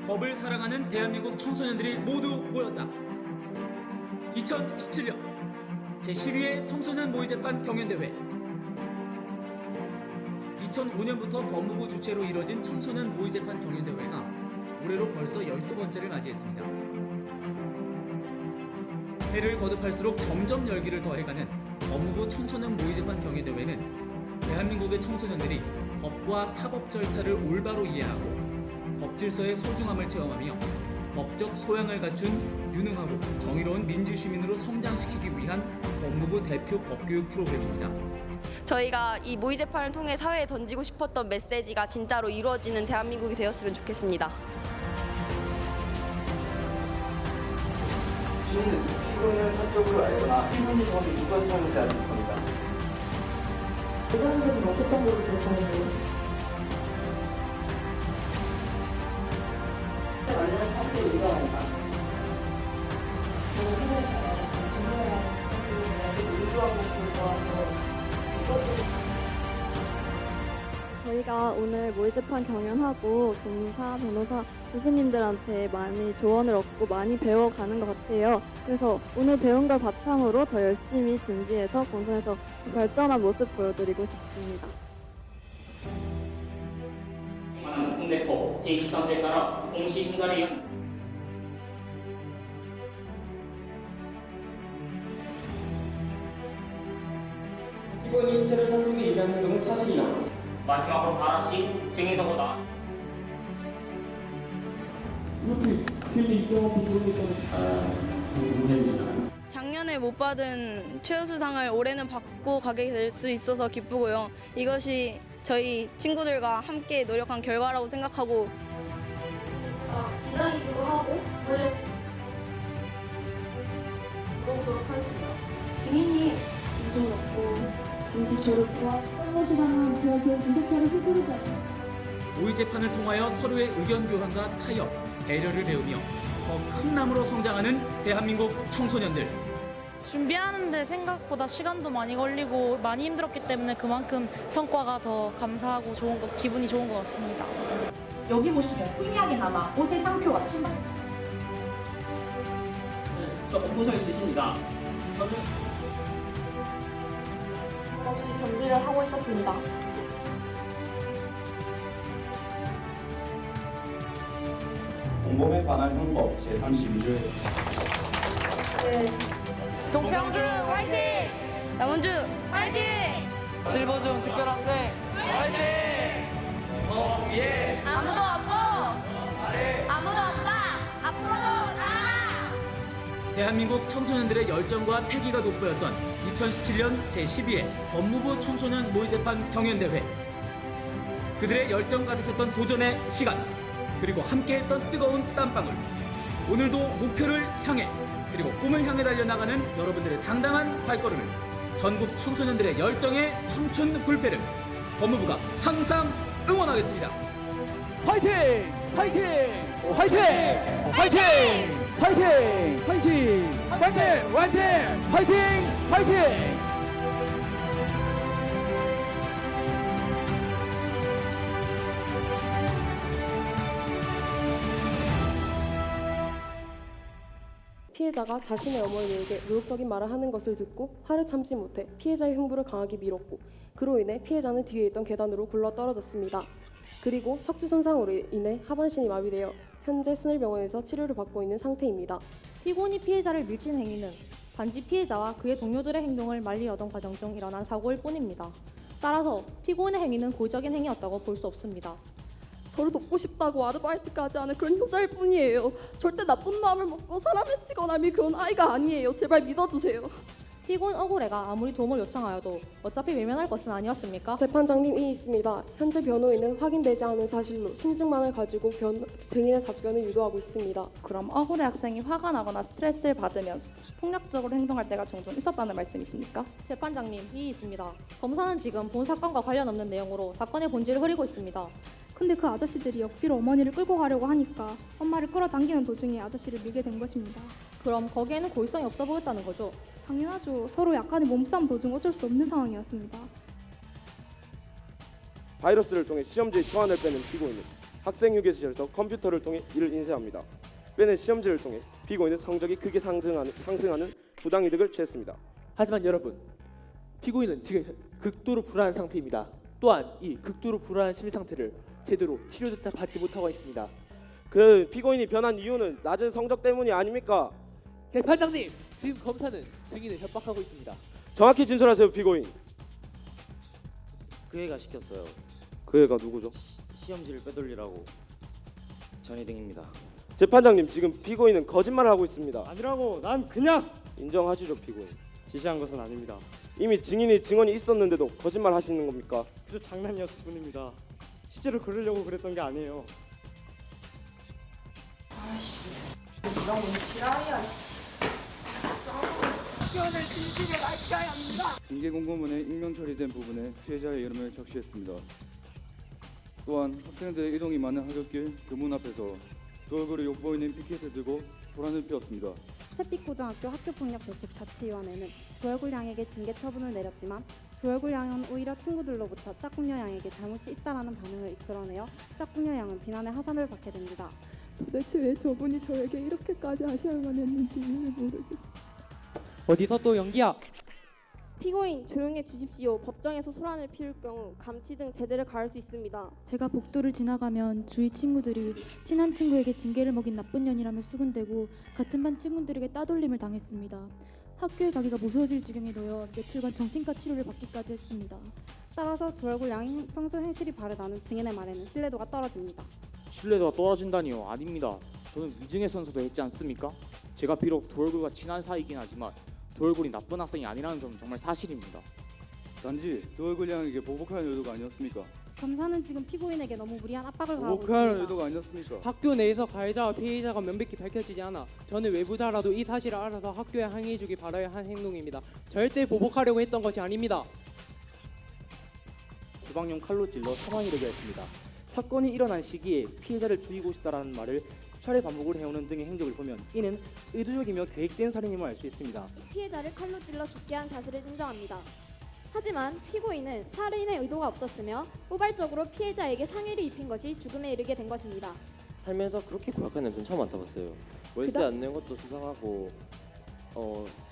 법을 사랑하는 대한민국 청소년들이 모두 모였다. 2017년 제12회 청소년 모의재판 경연대회. 2005년부터 법무부 주최로 이뤄진 청소년 모의재판 경연대회가 올해로 벌써 12번째를 맞이했습니다. 해를 거듭할수록 점점 열기를 더해가는 법무부 청소년 모의재판 경연대회는 대한민국의 청소년들이 법과 사법 절차를 올바로 이해하고 법 질서의 소중함을 체험하며 법적 소양을 갖춘 유능하고 정의로운 민주시민으로 성장시키기 위한 법무부 대표 법교육 프로그램입니다. 저희가 이 모의재판을 통해 사회에 던지고 싶었던 메시지가 진짜로 이루어지는 대한민국이 되었으면 좋겠습니다. 주인은 피고인을 사적으로 알거나 피고인이 정확히 누가 통하는지 아는 겁니다. 그런 적은 없었던 걸로 기억하는데요. 맞는 사실을 인정한다. 저는 피고인에서 증거해야 하는 사실을 내가 의도하고 있을 거라서 이것을 저희가 오늘 모의재판 경연하고 검사, 변호사, 교수님들한테 많이 조언을 얻고 많이 배워가는 것 같아요. 그래서 오늘 배운 걸 바탕으로 더 열심히 준비해서 본선에서 발전한 모습 보여드리고 싶습니다. 국내법 제23조에 따라 공시 승가를 위한 피고인이 시체를 산속에 일하는 등은 사실이나 마지막으로 하나씩 증인서보다 이렇게 괜히 입장하고 모르겠다는 궁금해지면 작년에 못 받은 최우수상을 올해는 받고 가게 될 수 있어서 기쁘고요. 이것이 저희 친구들과 함께 노력한 결과라고 생각하고 기다리기도 하고 그러도록 하겠습니다. 증인이 인정 넣고 잠시 졸업과 팔로시랑한 제가 기억 두세 차례 휘두르지 않아요. 모의재판을 통하여 서로의 의견 교환과 타협, 배려를 배우며 더 큰 나무로 성장하는 대한민국 청소년들. 준비하는데 생각보다 시간도 많이 걸리고 많이 힘들었기 때문에 그만큼 성과가 더 감사하고 기분이 좋은 것 같습니다. 여기 보시면 희미하게나마 옷의 상표가 신발 저 공보서에 주십니다. 저는 없이 경기를 하고 있었습니다. 공범에 관한 형법 제32조에 동평주 화이팅! 남원주 화이팅! 실보중 특별학생 화이팅! 더 위에 아무도 없고 아무도 없다. 앞으로도 살아라. 대한민국 청소년들의 열정과 패기가 돋보였던 2017년 제12회 법무부 청소년 모의재판 경연대회. 그들의 열정 가득했던 도전의 시간, 그리고 함께했던 뜨거운 땀방울. 오늘도 목표를 향해, 그리고 꿈을 향해 달려나가는 여러분들의 당당한 발걸음을, 전국 청소년들의 열정의 청춘 불패를 법무부가 항상 응원하겠습니다. 화이팅! 화이팅! 화이팅! 화이팅! 화이팅! 화이팅! 화이팅! 화이팅! 화이팅! 화이팅! 피해자가 자신의 어머니에게 모욕적인 말을 하는 것을 듣고 화를 참지 못해 피해자의 흉부를 강하게 밀었고 그로 인해 피해자는 뒤에 있던 계단으로 굴러 떨어졌습니다. 그리고 척추 손상으로 인해 하반신이 마비되어 현재 스늘병원에서 치료를 받고 있는 상태입니다. 피고인이 피해자를 밀친 행위는 단지 피해자와 그의 동료들의 행동을 말리려던 과정 중 일어난 사고일 뿐입니다. 따라서 피고인의 행위는 고의적인 행위였다고 볼 수 없습니다. 저를 돕고 싶다고 아르바이트까지 하는 그런 효자일 뿐이에요. 절대 나쁜 마음을 먹고 사람을 치거나 밀 그런 아이가 아니에요. 제발 믿어주세요. 피고인 억울해가 아무리 도움을 요청하여도 어차피 외면할 것은 아니었습니까? 재판장님 이 있습니다. 현재 변호인은 확인되지 않은 사실로 심증만을 가지고 증인의 답변을 유도하고 있습니다. 그럼 억울해 학생이 화가 나거나 스트레스를 받으면 폭력적으로 행동할 때가 종종 있었다는 말씀이십니까? 재판장님 이 있습니다. 검사는 지금 본 사건과 관련 없는 내용으로 사건의 본질을 흐리고 있습니다. 근데 그 아저씨들이 억지로 어머니를 끌고 가려고 하니까 엄마를 끌어당기는 도중에 아저씨를 밀게 된 것입니다. 그럼 거기에는 고의성이 없어 보였다는 거죠? 당연하죠. 서로 약간의 몸싸움 도중 어쩔 수 없는 상황이었습니다. 바이러스를 통해 시험지의 초안을 빼는 피고인은 학생 휴게실에서 컴퓨터를 통해 이를 인쇄합니다. 빼낸 시험지를 통해 피고인은 성적이 크게 상승하는 부당이득을 취했습니다. 하지만 여러분, 피고인은 지금 극도로 불안한 상태입니다. 또한 이 극도로 불안한 심리 상태를 제대로 치료조차 받지 못하고 있습니다. 그 피고인이 변한 이유는 낮은 성적 때문이 아닙니까? 재판장님, 지금 검사는 증인을 협박하고 있습니다. 정확히 진술하세요, 피고인. 그 애가 시켰어요. 그 애가 누구죠? 시험지를 빼돌리라고. 전희등입니다. 재판장님, 지금 피고인은 거짓말을 하고 있습니다. 아니라고. 난 그냥 인정하시죠, 피고인. 지시한 것은 아닙니다. 이미 증언이 있었는데도 거짓말 하시는 겁니까? 그저 장난이었을 뿐입니다. 실제로 그러려고 그랬던 게 아니에요. 징계 공고문에 익명 처리된 부분에 피해자의 이름을 적시했습니다. 또한 학생들의 이동이 많은 하굣길 교문 앞에서 그 얼굴을 욕보이는 피켓을 들고 소란을 피웠습니다. 새빛고등학교 학교폭력대책자치위원회는 조열굴 양에게 징계 처분을 내렸지만 조열굴 양은 오히려 친구들로부터 짝꿍녀 양에게 잘못이 있다라는 반응을 이끌어내어 짝꿍녀 양은 비난의 하산을 받게 됩니다. 도대체 왜 저분이 저에게 이렇게까지 하셔야만 했는지 모르겠어요. 어디서 또 연기야? 피고인 조용해 주십시오. 법정에서 소란을 피울 경우 감치 등 제재를 가할 수 있습니다. 제가 복도를 지나가면 주위 친구들이 친한 친구에게 징계를 먹인 나쁜 년이라며 수군대고 같은 반 친구들에게 따돌림을 당했습니다. 학교에 가기가 무서워질 지경에 놓여 며칠간 정신과 치료를 받기까지 했습니다. 따라서 조열굴 양의 평소 행실이 바르다는 증인의 말에는 신뢰도가 떨어집니다. 신뢰도가 떨어진다니요? 아닙니다. 저는 위증의 선서도 했지 않습니까? 제가 비록 조열굴과 친한 사이이긴 하지만 조열굴이 나쁜 학생이 아니라는 점은 정말 사실입니다. 단지 조열굴 양에게 보복하는 의도가 아니었습니까? 검사는 지금 피고인에게 너무 무리한 압박을 가하고 보복하는 있습니다. 의도가 아니었습니까? 학교 내에서 가해자와 피해자가 명백히 밝혀지지 않아 저는 외부자라도 이 사실을 알아서 학교에 항의해주기 바라야 한 행동입니다. 절대 보복하려고 했던 것이 아닙니다. 주방용 칼로 찔러 사망이 되게 했습니다. 사건이 일어난 시기에 피해자를 죽이고 싶다라는 말을 차례 반복을 해오는 등의 행적을 보면 이는 의도적이며 계획된 살인임을 알 수 있습니다. 피해자를 칼로 찔러 죽게 한 사실을 인정합니다. 하지만 피고인은 살인의 의도가 없었으며 우발적으로 피해자에게 상해를 입힌 것이 죽음에 이르게 된 것입니다. 살면서 그렇게 고약한 냄새는 처음 맡아봤어요. 월세 안 내는 것도 수상하고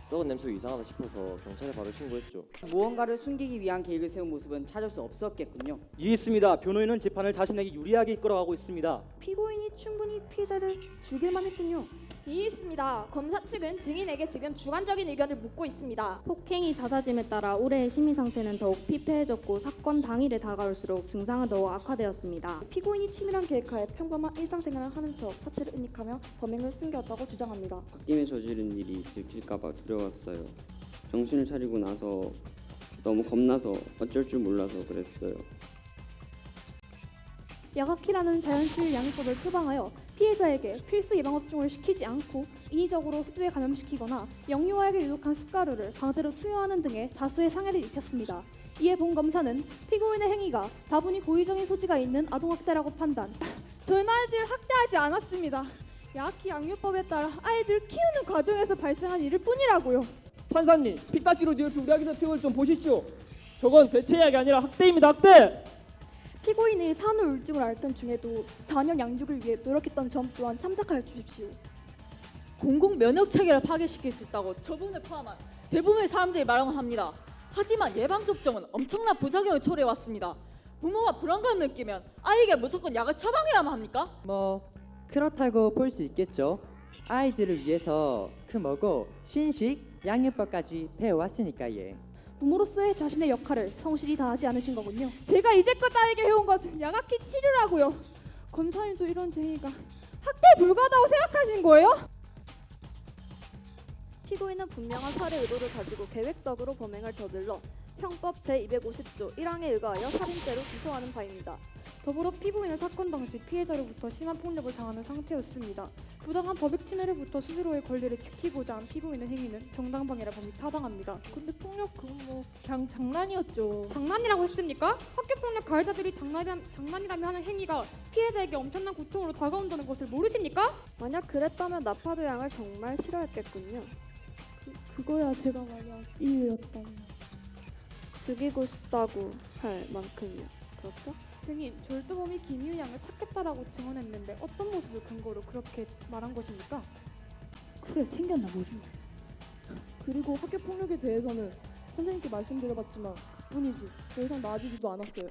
썩은 냄새가 이상하다 싶어서 경찰에 바로 신고했죠. 무언가를 숨기기 위한 계획을 세운 모습은 찾을 수 없었겠군요. 이해했습니다. 변호인은 재판을 자신에게 유리하게 이끌어가고 있습니다. 피고인이 충분히 피해자를 죽일만 했군요. 이해했습니다. 검사 측은 증인에게 지금 주관적인 의견을 묻고 있습니다. 폭행이 잦아짐에 따라 올해의 시민 상태는 더욱 피폐해졌고 사건 당일에 다가올수록 증상은 더욱 악화되었습니다. 피고인이 치밀한 계획하에 평범한 일상생활을 하는 척 사체를 은닉하며 범행을 숨겼다고 주장합니다. 홧김에 저지른 일이 들킬까봐 두려웠어요. 정신을 차리고 나서 너무 겁나서 어쩔 줄 몰라서 그랬어요. 야각키라는 자연수유 양육법을 표방하여 피해자에게 필수 예방접종을 시키지 않고 인위적으로 수두에 감염시키거나 영유아에게 유독한 숟가루를 강제로 투여하는 등의 다수의 상해를 입혔습니다. 이에 본 검사는 피고인의 행위가 다분히 고의적인 소지가 있는 아동학대라고 판단. 저는 아이들을 학대하지 않았습니다. 야키 양육법에 따라 아이들을 키우는 과정에서 발생한 일일 뿐이라고요. 판사님, 피카치로 뒤엎인 우리 아기들 표현을 좀 보시죠. 저건 대체약이 아니라 학대입니다. 학대! 피고인이 산후우울증을 앓던 중에도 자녀 양육을 위해 노력했던 점 또한 참작하여 주십시오. 공공 면역 체계를 파괴시킬 수 있다고 저분을 포함한 대부분의 사람들이 말하곤 합니다. 하지만 예방 접종은 엄청난 부작용을 초래해 왔습니다. 부모가 불안감을 느끼면 아이에게 무조건 약을 처방해야만 합니까? 그렇다고 볼 수 있겠죠. 아이들을 위해서 크먹고 신식 양육법까지 배워왔으니까 예. 부모로서의 자신의 역할을 성실히 다하지 않으신 거군요. 제가 이제껏 아이에게 해온 것은 야각키 치료라고요. 검사님도 이런 제의가 학대 불가하다고 생각하신 거예요? 피고인은 분명한 살해 의도를 가지고 계획적으로 범행을 저질러 형법 제250조 1항에 의거하여 살인죄로 기소하는 바입니다. 더불어 피고인은 사건 당시 피해자로부터 심한 폭력을 당하는 상태였습니다. 부당한 법익 침해로부터 스스로의 권리를 지키고자 한 피고인의 행위는 정당방위라 범위 타당합니다. 근데 폭력 그건 그냥 장난이었죠. 장난이라고 했습니까? 학교폭력 가해자들이 장난이라며 하는 행위가 피해자에게 엄청난 고통으로 다가온다는 것을 모르십니까? 만약 그랬다면 나파도 양을 정말 싫어했겠군요. 그거야 제가 만약 이유였다면. 죽이고 싶다고 할 만큼이요. 그렇죠? 증인 졸두범이 김희우 양을 찾겠다라고 증언했는데 어떤 모습을 근거로 그렇게 말한 것입니까? 그래 생겼나 뭐지? 그리고 학교 폭력에 대해서는 선생님께 말씀드려봤지만 그뿐이지 더 이상 나아지지도 않았어요.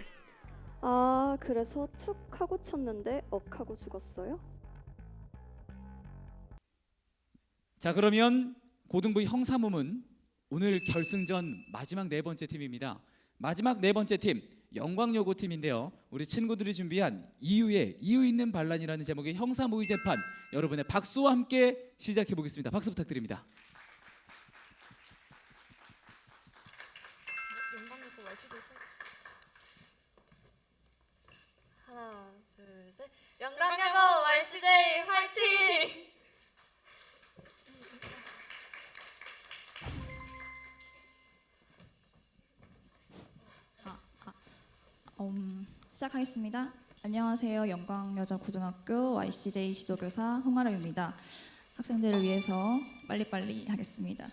아, 그래서 툭 하고 쳤는데 억 하고 죽었어요? 자, 그러면 고등부 형사부문 오늘 결승전 마지막 네 번째 팀입니다. 마지막 네 번째 팀 영광여고 팀인데요. 우리 친구들이 준비한 이유 있는 반란이라는 제목의 형사 모의 재판, 여러분의 박수와 함께 시작해 보겠습니다. 박수 부탁드립니다. 하나, 둘, 셋. 영광여고 YCJ 화이팅! 시작하겠습니다. 안녕하세요. 영광여자고등학교 YCJ 지도교사 홍아람입니다. 학생들을 위해서 빨리빨리 하겠습니다.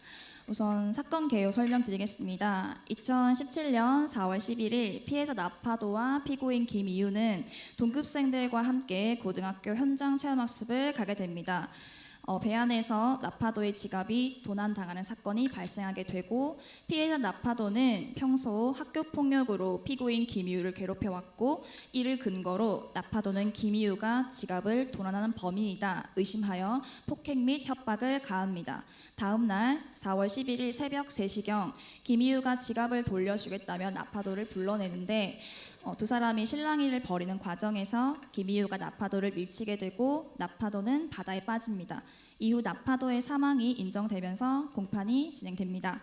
우선 사건 개요 설명드리겠습니다. 2017년 4월 11일 피해자 나파도와 피고인 김이유는 동급생들과 함께 고등학교 현장 체험학습을 가게 됩니다. 배 안에서 나파도의 지갑이 도난당하는 사건이 발생하게 되고, 피해자 나파도는 평소 학교폭력으로 피고인 김이유를 괴롭혀왔고, 이를 근거로 나파도는 김이유가 지갑을 도난하는 범인이다 의심하여 폭행 및 협박을 가합니다. 다음 날 4월 11일 새벽 3시경 김이유가 지갑을 돌려주겠다며 나파도를 불러내는데, 두 사람이 실랑이를 벌이는 과정에서 김이유가 나파도를 밀치게 되고 나파도는 바다에 빠집니다. 이후 나파도의 사망이 인정되면서 공판이 진행됩니다.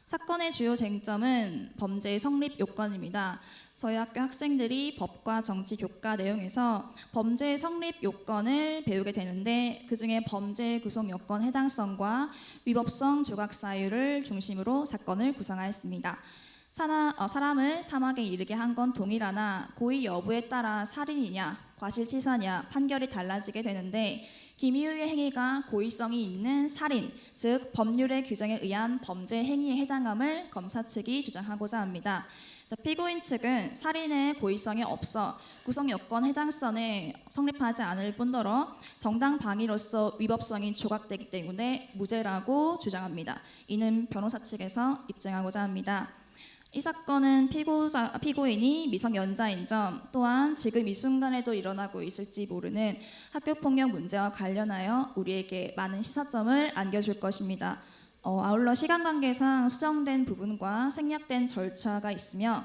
사건의 주요 쟁점은 범죄의 성립 요건입니다. 저희 학교 학생들이 법과 정치 교과 내용에서 범죄의 성립 요건을 배우게 되는데, 그중에 범죄의 구성 요건 해당성과 위법성 조각 사유를 중심으로 사건을 구성하였습니다. 사람을 사망에 이르게 한 건 동일하나 고의 여부에 따라 살인이냐 과실치사냐 판결이 달라지게 되는데, 김이유의 행위가 고의성이 있는 살인, 즉 법률의 규정에 의한 범죄 행위에 해당함을 검사 측이 주장하고자 합니다. 피고인 측은 살인의 고의성이 없어 구성 요건 해당성에 성립하지 않을 뿐더러 정당 방위로서 위법성이 조각되기 때문에 무죄라고 주장합니다. 이는 변호사 측에서 입증하고자 합니다. 이 사건은 피고인이 미성년자인 점, 또한 지금 이 순간에도 일어나고 있을지 모르는 학교폭력 문제와 관련하여 우리에게 많은 시사점을 안겨줄 것입니다. 아울러 시간 관계상 수정된 부분과 생략된 절차가 있으며,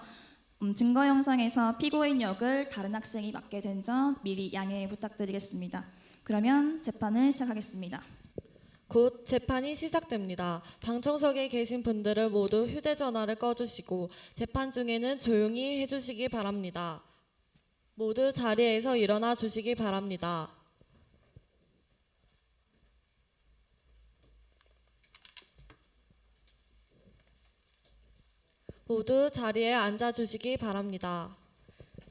증거 영상에서 피고인 역을 다른 학생이 맡게 된 점 미리 양해 부탁드리겠습니다. 그러면 재판을 시작하겠습니다. 곧 재판이 시작됩니다. 방청석에 계신 분들은 모두 휴대전화를 꺼주시고 재판 중에는 조용히 해주시기 바랍니다. 모두 자리에서 일어나 주시기 바랍니다. 모두 자리에 앉아주시기 바랍니다.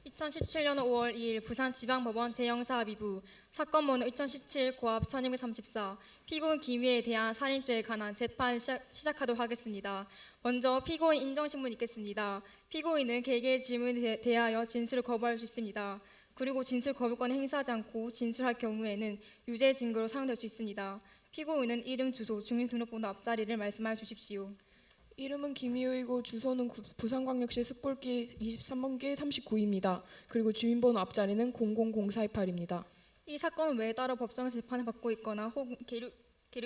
2017년 5월 2일 부산지방법원 재형사합의부 사건 번호 2017 고합 1234 피고인 김희애에 대한 살인죄에 관한 재판 시작하도록 하겠습니다. 먼저 피고인 인정신문 읽겠습니다. 피고인은 개개의 질문에 대하여 진술을 거부할 수 있습니다. 그리고 진술 거부권을 행사하지 않고 진술할 경우에는 유죄 증거로 사용될 수 있습니다. 피고인은 이름, 주소, 주민등록번호 앞자리를 말씀하여 주십시오. 이름은 김희우이고 주소는 부산광역시 습골길 23번길 39입니다. 그리고 주민번호 앞자리는 000428입니다. 이 사건은 외에 따로 법정에서 재판을 받고 있거나 혹은 계류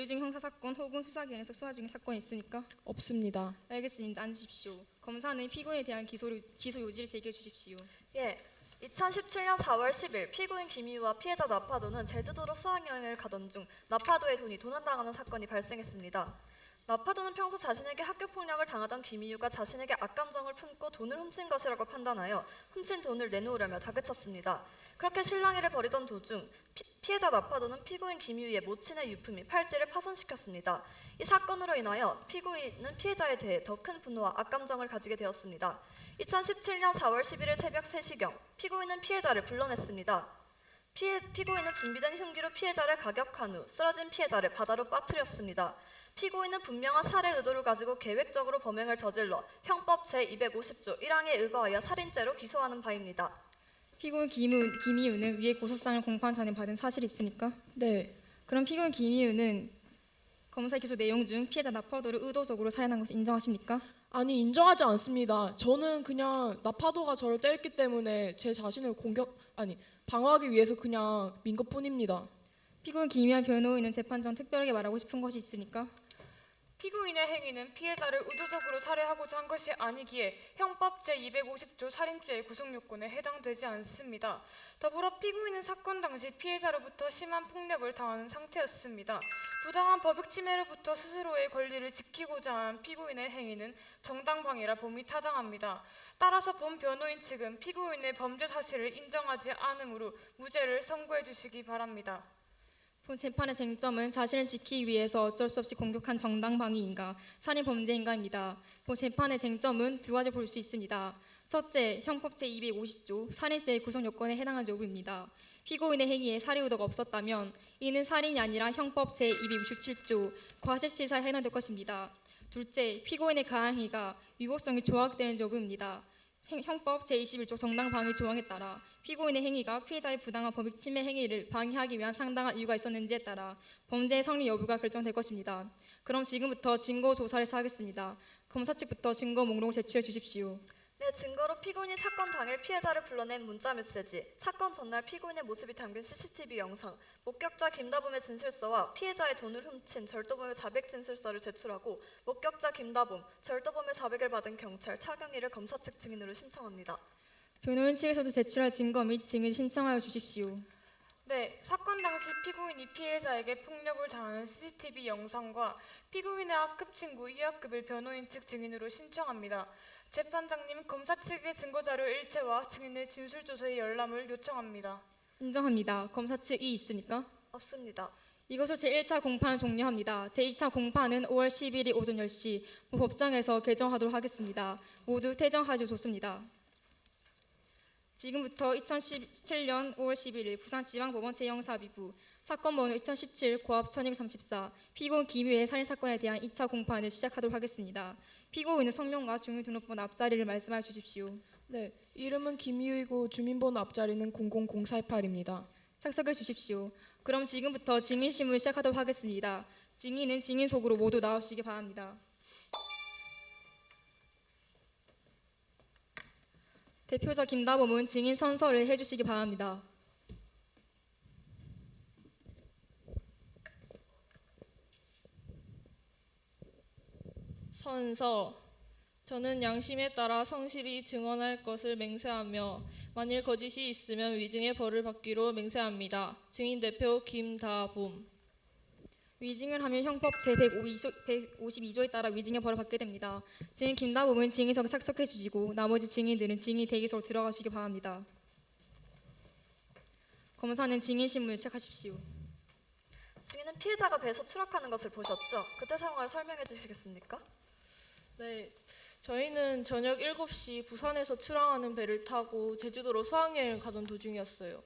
중 형사사건 혹은 수사기관에서 수사 중인 사건이 있습니까? 없습니다. 알겠습니다. 앉으십시오. 검사는 피고인에 대한 기소 요지를 제기해 주십시오. 예. 2017년 4월 10일 피고인 김희우와 피해자 나파도는 제주도로 수학여행을 가던 중 나파도의 돈이 도난당하는 사건이 발생했습니다. 나파도는 평소 자신에게 학교폭력을 당하던 김희우가 자신에게 악감정을 품고 돈을 훔친 것이라고 판단하여 훔친 돈을 내놓으려며 다그쳤습니다. 그렇게 실랑이를 벌이던 도중 피해자 나파도는 피고인 김희우의 모친의 유품인 팔찌를 파손시켰습니다. 이 사건으로 인하여 피고인은 피해자에 대해 더 큰 분노와 악감정을 가지게 되었습니다. 2017년 4월 11일 새벽 3시경 피고인은 피해자를 불러냈습니다. 피고인은 준비된 흉기로 피해자를 가격한 후 쓰러진 피해자를 바다로 빠뜨렸습니다. 피고인은 분명한 살해 의도를 가지고 계획적으로 범행을 저질러 형법 제250조 1항에 의거하여 살인죄로 기소하는 바입니다. 피고인 김희우는 위에 고소장을 공판 전에 받은 사실이 있습니까? 네. 그럼 피고인 김희우는 검사 기소 내용 중 피해자 나파도를 의도적으로 살해한 것을 인정하십니까? 아니 인정하지 않습니다. 저는 그냥 나파도가 저를 때렸기 때문에 제 자신을 방어하기 위해서 그냥 민 것뿐입니다. 피고인 김희우 변호인은 재판 전 특별하게 말하고 싶은 것이 있습니까? 피고인의 행위는 피해자를 의도적으로 살해하고자 한 것이 아니기에 형법 제250조 살인죄의 구성요건에 해당되지 않습니다. 더불어 피고인은 사건 당시 피해자로부터 심한 폭력을 당하는 상태였습니다. 부당한 법익 침해로부터 스스로의 권리를 지키고자 한 피고인의 행위는 정당방위라 봄이 타당합니다. 따라서 본 변호인 측은 피고인의 범죄 사실을 인정하지 않으므로 무죄를 선고해 주시기 바랍니다. 본 재판의 쟁점은 자신을 지키기 위해서 어쩔 수 없이 공격한 정당방위인가 살인 범죄인가입니다. 본 재판의 쟁점은 두 가지 볼 수 있습니다. 첫째, 형법 제250조 살인죄의 구성 요건에 해당하는 여부입니다. 피고인의 행위에 살해 의도가 없었다면 이는 살인이 아니라 형법 제267조 과실치사에 해당될 것입니다. 둘째, 피고인의 가한 행위가 위법성이 조각되는 여부입니다. 형법 제21조 정당방위 조항에 따라 피고인의 행위가 피해자의 부당한 법익 침해 행위를 방해하기 위한 상당한 이유가 있었는지에 따라 범죄의 성립 여부가 결정될 것입니다. 그럼 지금부터 증거 조사를 시작하겠습니다. 검사 측부터 증거 목록을 제출해 주십시오. 네, 증거로 피고인이 사건 당일 피해자를 불러낸 문자 메시지, 사건 전날 피고인의 모습이 담긴 CCTV 영상, 목격자 김다범의 진술서와 피해자의 돈을 훔친 절도범의 자백 진술서를 제출하고 목격자 김다범, 절도범의 자백을 받은 경찰, 차경희를 검사 측 증인으로 신청합니다. 변호인 측에서도 제출할 증거 및 증인 신청하여 주십시오. 네, 사건 당시 피고인이 피해자에게 폭력을 당하는 CCTV 영상과 피고인의 학급 친구 이학급을 변호인 측 증인으로 신청합니다. 재판장님, 검사 측의 증거자료 일체와 증인의 진술조서의 열람을 요청합니다. 인정합니다. 검사 측 이의 있습니까? 없습니다. 이것으로 제1차 공판을 종료합니다. 제2차 공판은 5월 11일 오전 10시 법정에서 개정하도록 하겠습니다. 모두 퇴정하여 좋습니다. 지금부터 2017년 5월 11일 부산지방법원 제 형사비부 사건 번호 2017 고압 1234 피고인 김희우의 살인사건에 대한 2차 공판을 시작하도록 하겠습니다. 피고인은 성명과 주민등록번호 앞자리를 말씀해 주십시오. 네, 이름은 김희우이고 주민번호 앞자리는 000428입니다. 착석해 주십시오. 그럼 지금부터 증인신문 시작하도록 하겠습니다. 증인은 증인석으로 모두 나오시기 바랍니다. 대표자 김다범은 증인 선서를 해주시기 바랍니다. 선서. 저는 양심에 따라 성실히 증언할 것을 맹세하며 만일 거짓이 있으면 위증의 벌을 받기로 맹세합니다. 증인 대표 김다범. 위증을 하면 형법 제152조에 따라 위증의 벌을 받게 됩니다. 증인 김다범은 증인석에 착석해 주시고 나머지 증인들은 증인 대기석으로 들어가시기 바랍니다. 검사는 증인신문을 시작하십시오. 증인은 피해자가 배에서 추락하는 것을 보셨죠? 그때 상황을 설명해 주시겠습니까? 네, 저희는 저녁 7시 부산에서 출항하는 배를 타고 제주도로 수학여행을 가던 도중이었어요.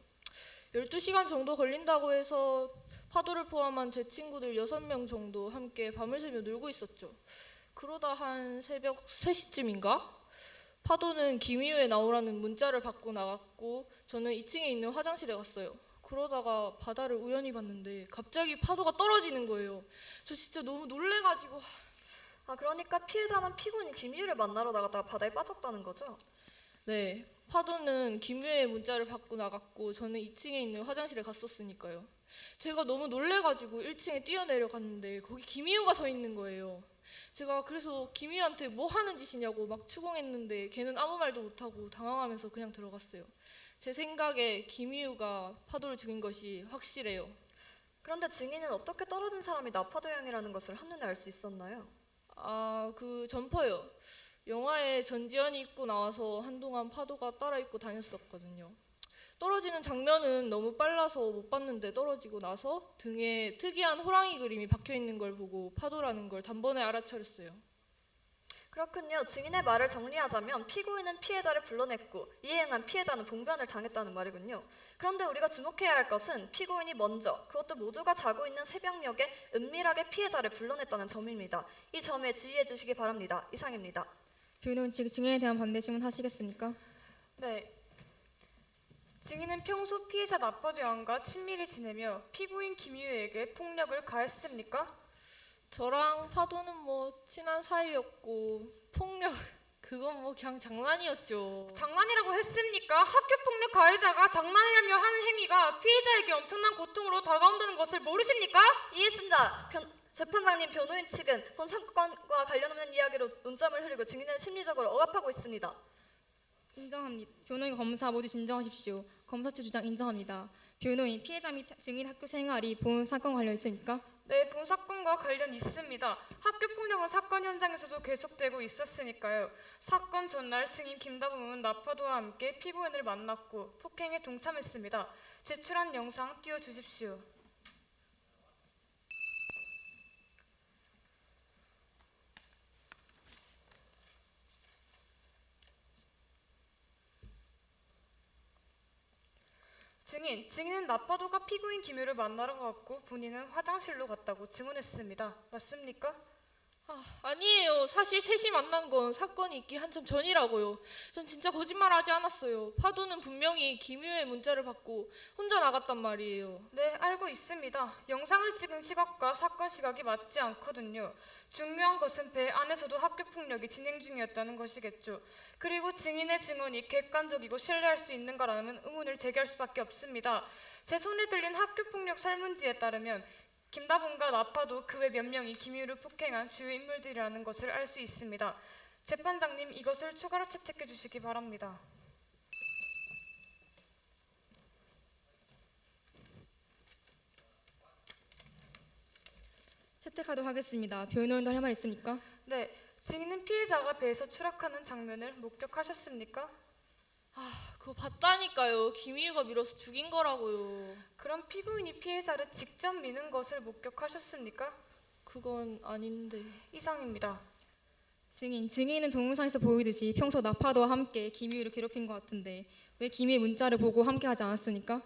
12시간 정도 걸린다고 해서 파도를 포함한 제 친구들 6명 정도 함께 밤을 새며 놀고 있었죠. 그러다 한 새벽 3시쯤인가? 파도는 김희우에 나오라는 문자를 받고 나갔고 저는 2층에 있는 화장실에 갔어요. 그러다가 바다를 우연히 봤는데 갑자기 파도가 떨어지는 거예요. 저 진짜 너무 놀래가지고. 그러니까 피해자는 피고인 김희우를 만나러 나갔다가 바다에 빠졌다는 거죠? 네, 파도는 김희우의 문자를 받고 나갔고 저는 2층에 있는 화장실에 갔었으니까요. 제가 너무 놀래가지고 1층에 뛰어내려갔는데 거기 김희우가 서 있는 거예요. 제가 그래서 김희우한테 뭐 하는 짓이냐고 막 추궁했는데 걔는 아무 말도 못하고 당황하면서 그냥 들어갔어요. 제 생각에 김희우가 파도를 죽인 것이 확실해요. 그런데 증인은 어떻게 떨어진 사람이 나파도형이라는 것을 한눈에 알 수 있었나요? 그 점퍼요. 영화에 전지현이 입고 나와서 한동안 파도가 따라 입고 다녔었거든요. 떨어지는 장면은 너무 빨라서 못 봤는데 떨어지고 나서 등에 특이한 호랑이 그림이 박혀 있는 걸 보고 파도라는 걸 단번에 알아차렸어요. 그렇군요. 증인의 말을 정리하자면 피고인은 피해자를 불러냈고 이에 응한 피해자는 봉변을 당했다는 말이군요. 그런데 우리가 주목해야 할 것은 피고인이 먼저, 그것도 모두가 자고 있는 새벽녘에 은밀하게 피해자를 불러냈다는 점입니다. 이 점에 주의해 주시기 바랍니다. 이상입니다. 변호인 측 증인에 대한 반대 질문 하시겠습니까? 네. 증인은 평소 피해자 나파도 양과 친밀히 지내며 피고인 김유혜에게 폭력을 가했습니까? 저랑 파도는 뭐 친한 사이였고 폭력 그건 뭐 그냥 장난이었죠. 장난이라고 했습니까? 학교 폭력 가해자가 장난이라며 하는 행위가 피해자에게 엄청난 고통으로 다가온다는 것을 모르십니까? 이해했습니다. 재판장님, 변호인 측은 본 사건과 관련 없는 이야기로 논점을 흐리고 증인을 심리적으로 억압하고 있습니다. 인정합니다. 변호인, 검사 모두 진정하십시오. 검사 측 주장 인정합니다. 변호인, 피해자 및 증인 학교 생활이 본 사건 관련 있습니까? 네, 본 사건과 관련 있습니다. 학교 폭력은 사건 현장에서도 계속되고 있었으니까요. 사건 전날 증인 김다범은 나파도와 함께 피고인을 만났고 폭행에 동참했습니다. 제출한 영상 띄워주십시오. 증인은 나파도가 피고인 김유를 만나러 갔고 본인은 화장실로 갔다고 증언했습니다. 맞습니까? 아니에요. 사실 셋이 만난 건 사건이 있기 한참 전이라고요. 전 진짜 거짓말하지 않았어요. 파도는 분명히 김유의 문자를 받고 혼자 나갔단 말이에요. 네, 알고 있습니다. 영상을 찍은 시각과 사건 시각이 맞지 않거든요. 중요한 것은 배 안에서도 학교 폭력이 진행 중이었다는 것이겠죠. 그리고 증인의 증언이 객관적이고 신뢰할 수 있는가라는 의문을 제기할 수밖에 없습니다. 제 손에 들린 학교 폭력 설문지에 따르면 김다범과 나파도 그 외 몇 명이 김유를 폭행한 주요 인물들이라는 것을 알 수 있습니다. 재판장님, 이것을 추가로 채택해 주시기 바랍니다. 채택하도록 하겠습니다. 변호인도 할 말 있습니까? 네, 증인은 피해자가 배에서 추락하는 장면을 목격하셨습니까? 그거 봤다니까요. 김희우가 밀어서 죽인 거라고요. 그럼 피고인이 피해자를 직접 미는 것을 목격하셨습니까? 그건 아닌데. 이상입니다. 증인은 동영상에서 보이듯이 평소 나파도와 함께 김희우를 괴롭힌 것 같은데 왜 김희우의 문자를 보고 함께 하지 않았습니까?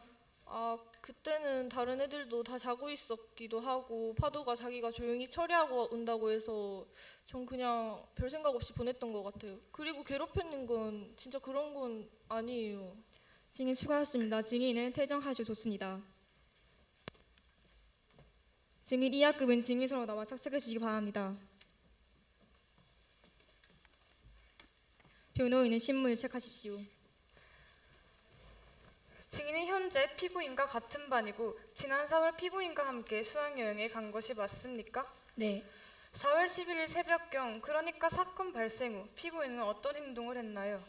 그때는 다른 애들도 다 자고 있었기도 하고 파도가 자기가 조용히 처리하고 온다고 해서 전 그냥 별 생각 없이 보냈던 것 같아요. 그리고 괴롭히는 건 진짜 그런 건 아니에요. 증인 수고하셨습니다. 증인은 퇴정하셔도 좋습니다. 증인 이하급은 증인서로 나와 착석해 주시기 바랍니다. 변호인은 신문을 체크하십시오. 증인은 현재 피고인과 같은 반이고 지난 4월 피고인과 함께 수학여행에 간 것이 맞습니까? 네. 4월 11일 새벽경, 그러니까 사건 발생 후 피고인은 어떤 행동을 했나요?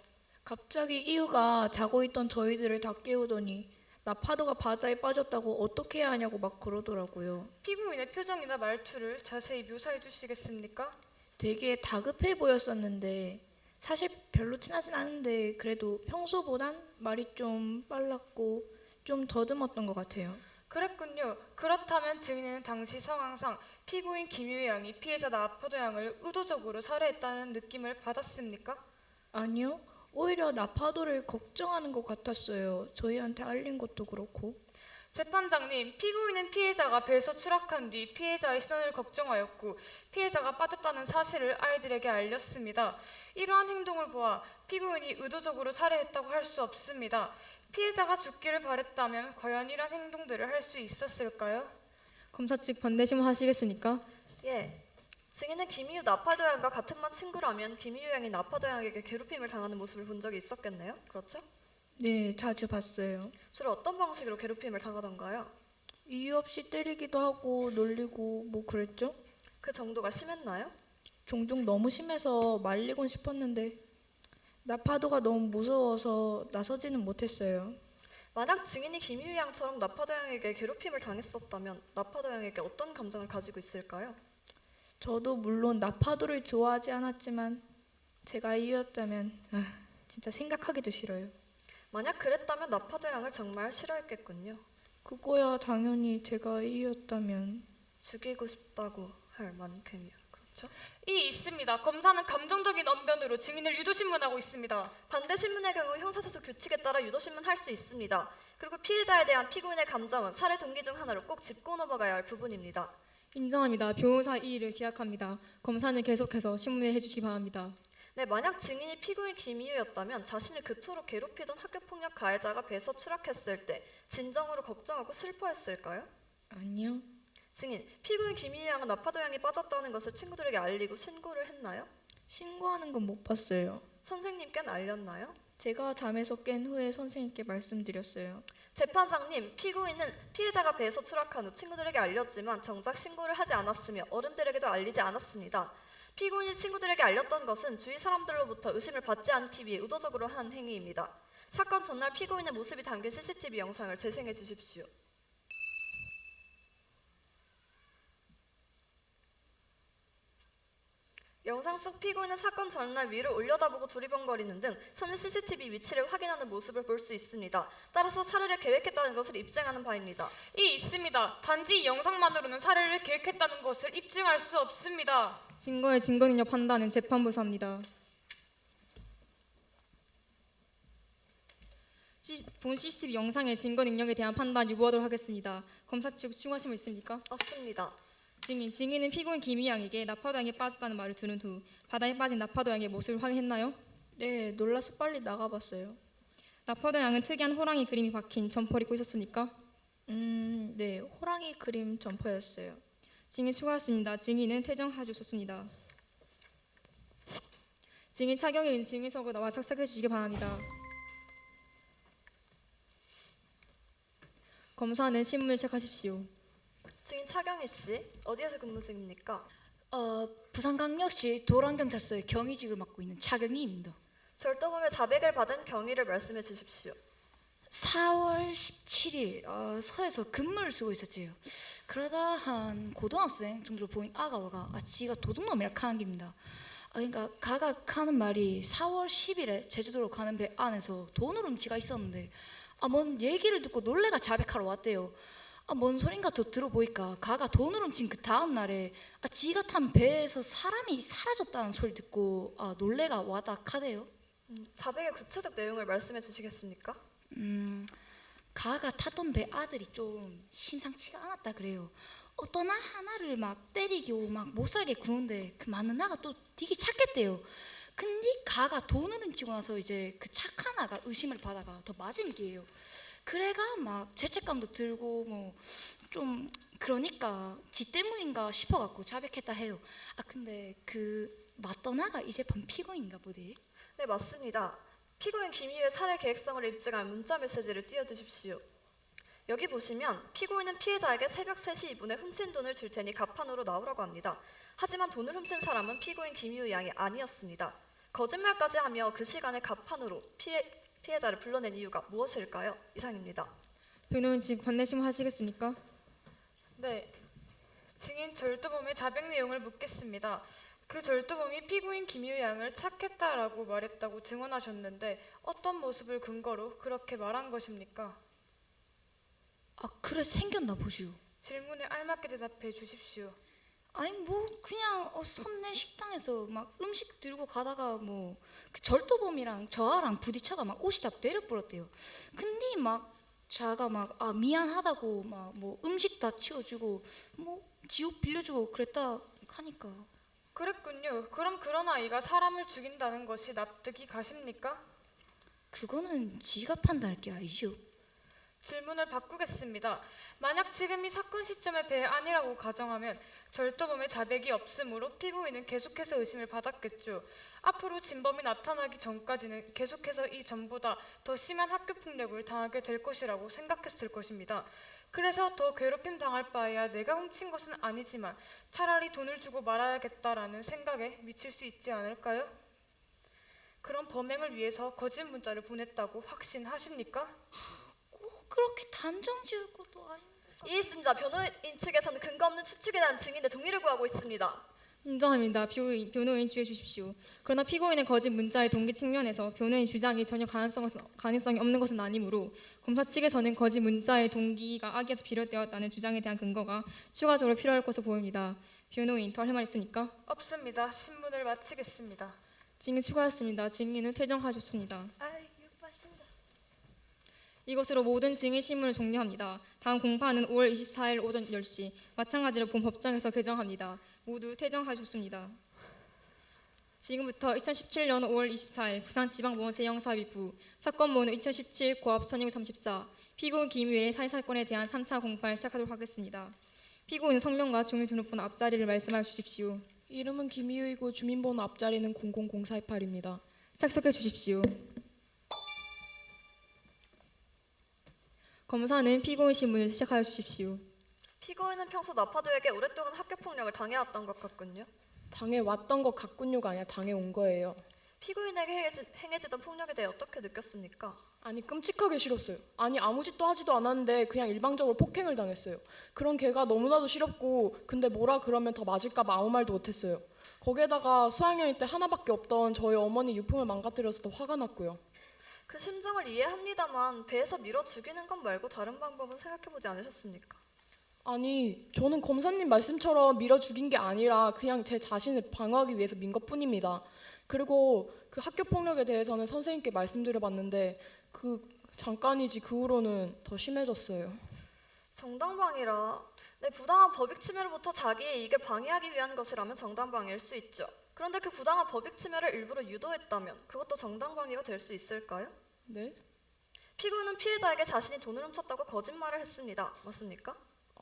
갑자기 이유가 자고 있던 저희들을 다 깨우더니 나파도가 바다에 빠졌다고 어떻게 해야 하냐고 막 그러더라고요. 피고인의 표정이나 말투를 자세히 묘사해 주시겠습니까? 되게 다급해 보였었는데 사실 별로 친하진 않은데 그래도 평소보단 말이 좀 빨랐고 좀 더듬었던 것 같아요. 그랬군요. 그렇다면 증인은 당시 상황상 피고인 김유혜 양이 피해자 나파도 양을 의도적으로 살해했다는 느낌을 받았습니까? 아니요. 오히려 나파도를 걱정하는 것 같았어요. 저희한테 알린 것도 그렇고. 재판장님, 피고인은 피해자가 배에서 추락한 뒤 피해자의 신원을 걱정하였고 피해자가 빠졌다는 사실을 아이들에게 알렸습니다. 이러한 행동을 보아 피고인이 의도적으로 살해했다고 할 수 없습니다. 피해자가 죽기를 바랬다면 과연 이런 행동들을 할 수 있었을까요? 검사 측 반대 신문하시겠습니까? 예. 증인은 김희우 나파도 양과 같은 반 친구라면 김희우 양이 나파도 양에게 괴롭힘을 당하는 모습을 본 적이 있었겠네요. 그렇죠? 네, 자주 봤어요. 주로 어떤 방식으로 괴롭힘을 당하던가요? 이유 없이 때리기도 하고 놀리고 뭐 그랬죠? 그 정도가 심했나요? 종종 너무 심해서 말리곤 싶었는데 나파도가 너무 무서워서 나서지는 못했어요. 만약 증인이 김희우 양처럼 나파도 양에게 괴롭힘을 당했었다면 나파도 양에게 어떤 감정을 가지고 있을까요? 저도 물론 나파도를 좋아하지 않았지만 제가 이유였다면 진짜 생각하기도 싫어요. 만약 그랬다면 나파도 양을 정말 싫어했겠군요. 그거야 당연히 제가 이유였다면 죽이고 싶다고 할 만큼이요. 그렇죠? 이 있습니다. 검사는 감정적인 언변으로 증인을 유도신문하고 있습니다. 반대 신문의 경우 형사소송 규칙에 따라 유도신문 할 수 있습니다. 그리고 피해자에 대한 피고인의 감정은 살해 동기 중 하나로 꼭 짚고 넘어가야 할 부분입니다. 인정합니다. 변호사 이의를 기약합니다. 검사는 계속해서 신문에 해주시기 바랍니다. 네, 만약 증인이 피고인 김희우였다면 자신을 그토록 괴롭히던 학교폭력 가해자가 배에서 추락했을 때 진정으로 걱정하고 슬퍼했을까요? 아니요. 증인, 피고인 김희우 양은 나파도 양이 빠졌다는 것을 친구들에게 알리고 신고를 했나요? 신고하는 건 못 봤어요. 선생님께는 알렸나요? 제가 잠에서 깬 후에 선생님께 말씀드렸어요. 재판장님, 피고인은 피해자가 배에서 추락한 후 친구들에게 알렸지만 정작 신고를 하지 않았으며 어른들에게도 알리지 않았습니다. 피고인이 친구들에게 알렸던 것은 주위 사람들로부터 의심을 받지 않기 위해 의도적으로 한 행위입니다. 사건 전날 피고인의 모습이 담긴 CCTV 영상을 재생해 주십시오. 영상 속 피고인은 사건 전날 위를 올려다보고 두리번거리는 등 선의 CCTV 위치를 확인하는 모습을 볼 수 있습니다. 따라서 살해를 계획했다는 것을 입증하는 바입니다. 있습니다. 단지 이 영상만으로는 살해를 계획했다는 것을 입증할 수 없습니다. 증거의 증거능력 판단은 재판부에서 합니다. 본 CCTV 영상의 증거능력에 대한 판단 유보하도록 하겠습니다. 검사 측 추가하신 분 있습니까? 없습니다. 증인은 피고인 김희 양에게 나파도 양에 빠졌다는 말을 들은 후 바다에 빠진 나파도 양의 모습을 확인했나요? 네, 놀라서 빨리 나가봤어요. 나파도 양은 특이한 호랑이 그림이 박힌 점퍼를 입고 있었습니까? 네, 호랑이 그림 점퍼였어요. 증인 수고하셨습니다. 증인은 퇴정하셨습니다. 증인 차경인 증인석으로 나와 착석해 주시기 바랍니다. 검사는 신문을 시작하십시오. 증인 차경희 씨, 어디에서 근무 중입니까? 부산광역시 도랑경찰서의 경위직을 맡고 있는 차경희입니다. 절도범의 자백을 받은 경위를 말씀해 주십시오. 4월 17일 서에서 근무를 쓰고 있었지요. 그러다 한 고등학생 정도로 보인 아가와가 지가 도둑놈이라 하는 겁니다. 그러니까 가가 하는 말이 4월 10일에 제주도로 가는 배 안에서 돈을 훔치가 있었는데 뭔 얘기를 듣고 놀래가 자백하러 왔대요. 뭔 소린가 더 들어보니까 가가 돈을 훔친 그 다음 날에 지가 탄 배에서 사람이 사라졌다는 소리 듣고 놀래가 와다 카대요. 자백의 구체적 내용을 말씀해 주시겠습니까? 가가 탔던 배 아들이 좀 심상치가 않았다 그래요. 어떤 하나를 막 때리고 막 못살게 구는데 그 맞는 나가 또 되게 착했대요. 근데 가가 돈을 훔치고 나서 이제 그 착한 아가 의심을 받아가 더 맞은 게예요. 그래가 막 죄책감도 들고 뭐 좀 그러니까 지 때문인가 싶어갖고 자백했다 해요. 근데 그 맞던 아가 이제 반 피고인가 보대. 네, 맞습니다. 피고인 김희우의 살해 계획성을 입증한 문자 메시지를 띄워주십시오. 여기 보시면 피고인은 피해자에게 새벽 3시 2분에 훔친 돈을 줄 테니 갑판으로 나오라고 합니다. 하지만 돈을 훔친 사람은 피고인 김희우 양이 아니었습니다. 거짓말까지 하며 그 시간에 갑판으로 피해자를 불러낸 이유가 무엇일까요? 이상입니다. 변호인 지금 관내심을 하시겠습니까? 네. 증인 절도범의 자백 내용을 묻겠습니다. 그 절도범이 피고인 김희우 양을 착했다라고 말했다고 증언하셨는데 어떤 모습을 근거로 그렇게 말한 것입니까? 그래 생겼나 보시오. 질문에 알맞게 대답해 주십시오. 아니 뭐 그냥 선내 식당에서 막 음식 들고 가다가 뭐 그 절도범이랑 저하랑 부딪혀가 막 옷이 다 배를 불었대요. 근데 막 자가 막 미안하다고 막 뭐 음식 다 치워주고 뭐 지옷 빌려주고 그랬다 하니까. 그랬군요. 그럼 그런 아이가 사람을 죽인다는 것이 납득이 가십니까? 그거는 지가 판단할 게 아니죠. 질문을 바꾸겠습니다. 만약 지금 이 사건 시점에 배 안이라고 가정하면 절도범의 자백이 없으므로 피고인은 계속해서 의심을 받았겠죠. 앞으로 진범이 나타나기 전까지는 계속해서 이 전보다 더 심한 학교폭력을 당하게 될 것이라고 생각했을 것입니다. 그래서 더 괴롭힘 당할 바에야 내가 훔친 것은 아니지만 차라리 돈을 주고 말아야겠다라는 생각에 미칠 수 있지 않을까요? 그런 범행을 위해서 거짓 문자를 보냈다고 확신하십니까? 그렇게 단정 지을 것도 아닌데. 이해했습니다. 변호인 측에서는 근거 없는 추측에 대한 증인의 동의를 구하고 있습니다. 인정합니다. 변호인 주의해 주십시오. 그러나 피고인의 거짓 문자의 동기 측면에서 변호인 주장이 전혀 가능성이 없는 것은 아니므로 검사 측에서는 거짓 문자의 동기가 악의에서 비롯되었다는 주장에 대한 근거가 추가적으로 필요할 것으로 보입니다. 변호인 더 할 말 있습니까? 없습니다. 신문을 마치겠습니다. 증인 수고하셨습니다. 증인은 퇴정하셨습니다. 이것으로 모든 증인 신문을 종료합니다. 다음 공판은 5월 24일 오전 10시 마찬가지로 본 법정에서 개정합니다. 모두 퇴정하셨습니다. 지금부터 2017년 5월 24일 부산지방법원 제0사위부 사건번호 2017 고압 1234 피고인 김유일의 살인사건에 대한 3차 공판을 시작하도록 하겠습니다. 피고인 성명과 주민등록번호 앞자리를 말씀해 주십시오. 이름은 김희우이고 주민번호 앞자리는 000428입니다. 착석해 주십시오. 검사는 피고인 신문을 시작하여 주십시오. 피고인은 평소 나파도에게 오랫동안 학교 폭력을 당해왔던 것 같군요. 당해왔던 것 같군요가 아니라 당해온 거예요. 피고인에게 행해지던 폭력에 대해 어떻게 느꼈습니까? 아니 끔찍하게 싫었어요. 아니 아무 짓도 하지도 않았는데 그냥 일방적으로 폭행을 당했어요. 그런 걔가 너무나도 싫었고 근데 뭐라 그러면 더 맞을까 봐 아무 말도 못했어요. 거기에다가 수학여행 때 하나밖에 없던 저희 어머니 유품을 망가뜨려서 더 화가 났고요. 그 심정을 이해합니다만 배에서 밀어 죽이는 것 말고 다른 방법은 생각해보지 않으셨습니까? 아니 저는 검사님 말씀처럼 밀어 죽인 게 아니라 그냥 제 자신을 방어하기 위해서 민 것뿐입니다. 그리고 그 학교 폭력에 대해서는 선생님께 말씀드려봤는데 그 잠깐이지 그 후로는 더 심해졌어요. 정당방위라. 네, 부당한 법익 침해로부터 자기의 이익을 방해하기 위한 것이라면 정당방위일 수 있죠. 그런데 그 부당한 법익 침해를 일부러 유도했다면 그것도 정당방위가 될 수 있을까요? 네? 피고인은 피해자에게 자신이 돈을 훔쳤다고 거짓말을 했습니다. 맞습니까?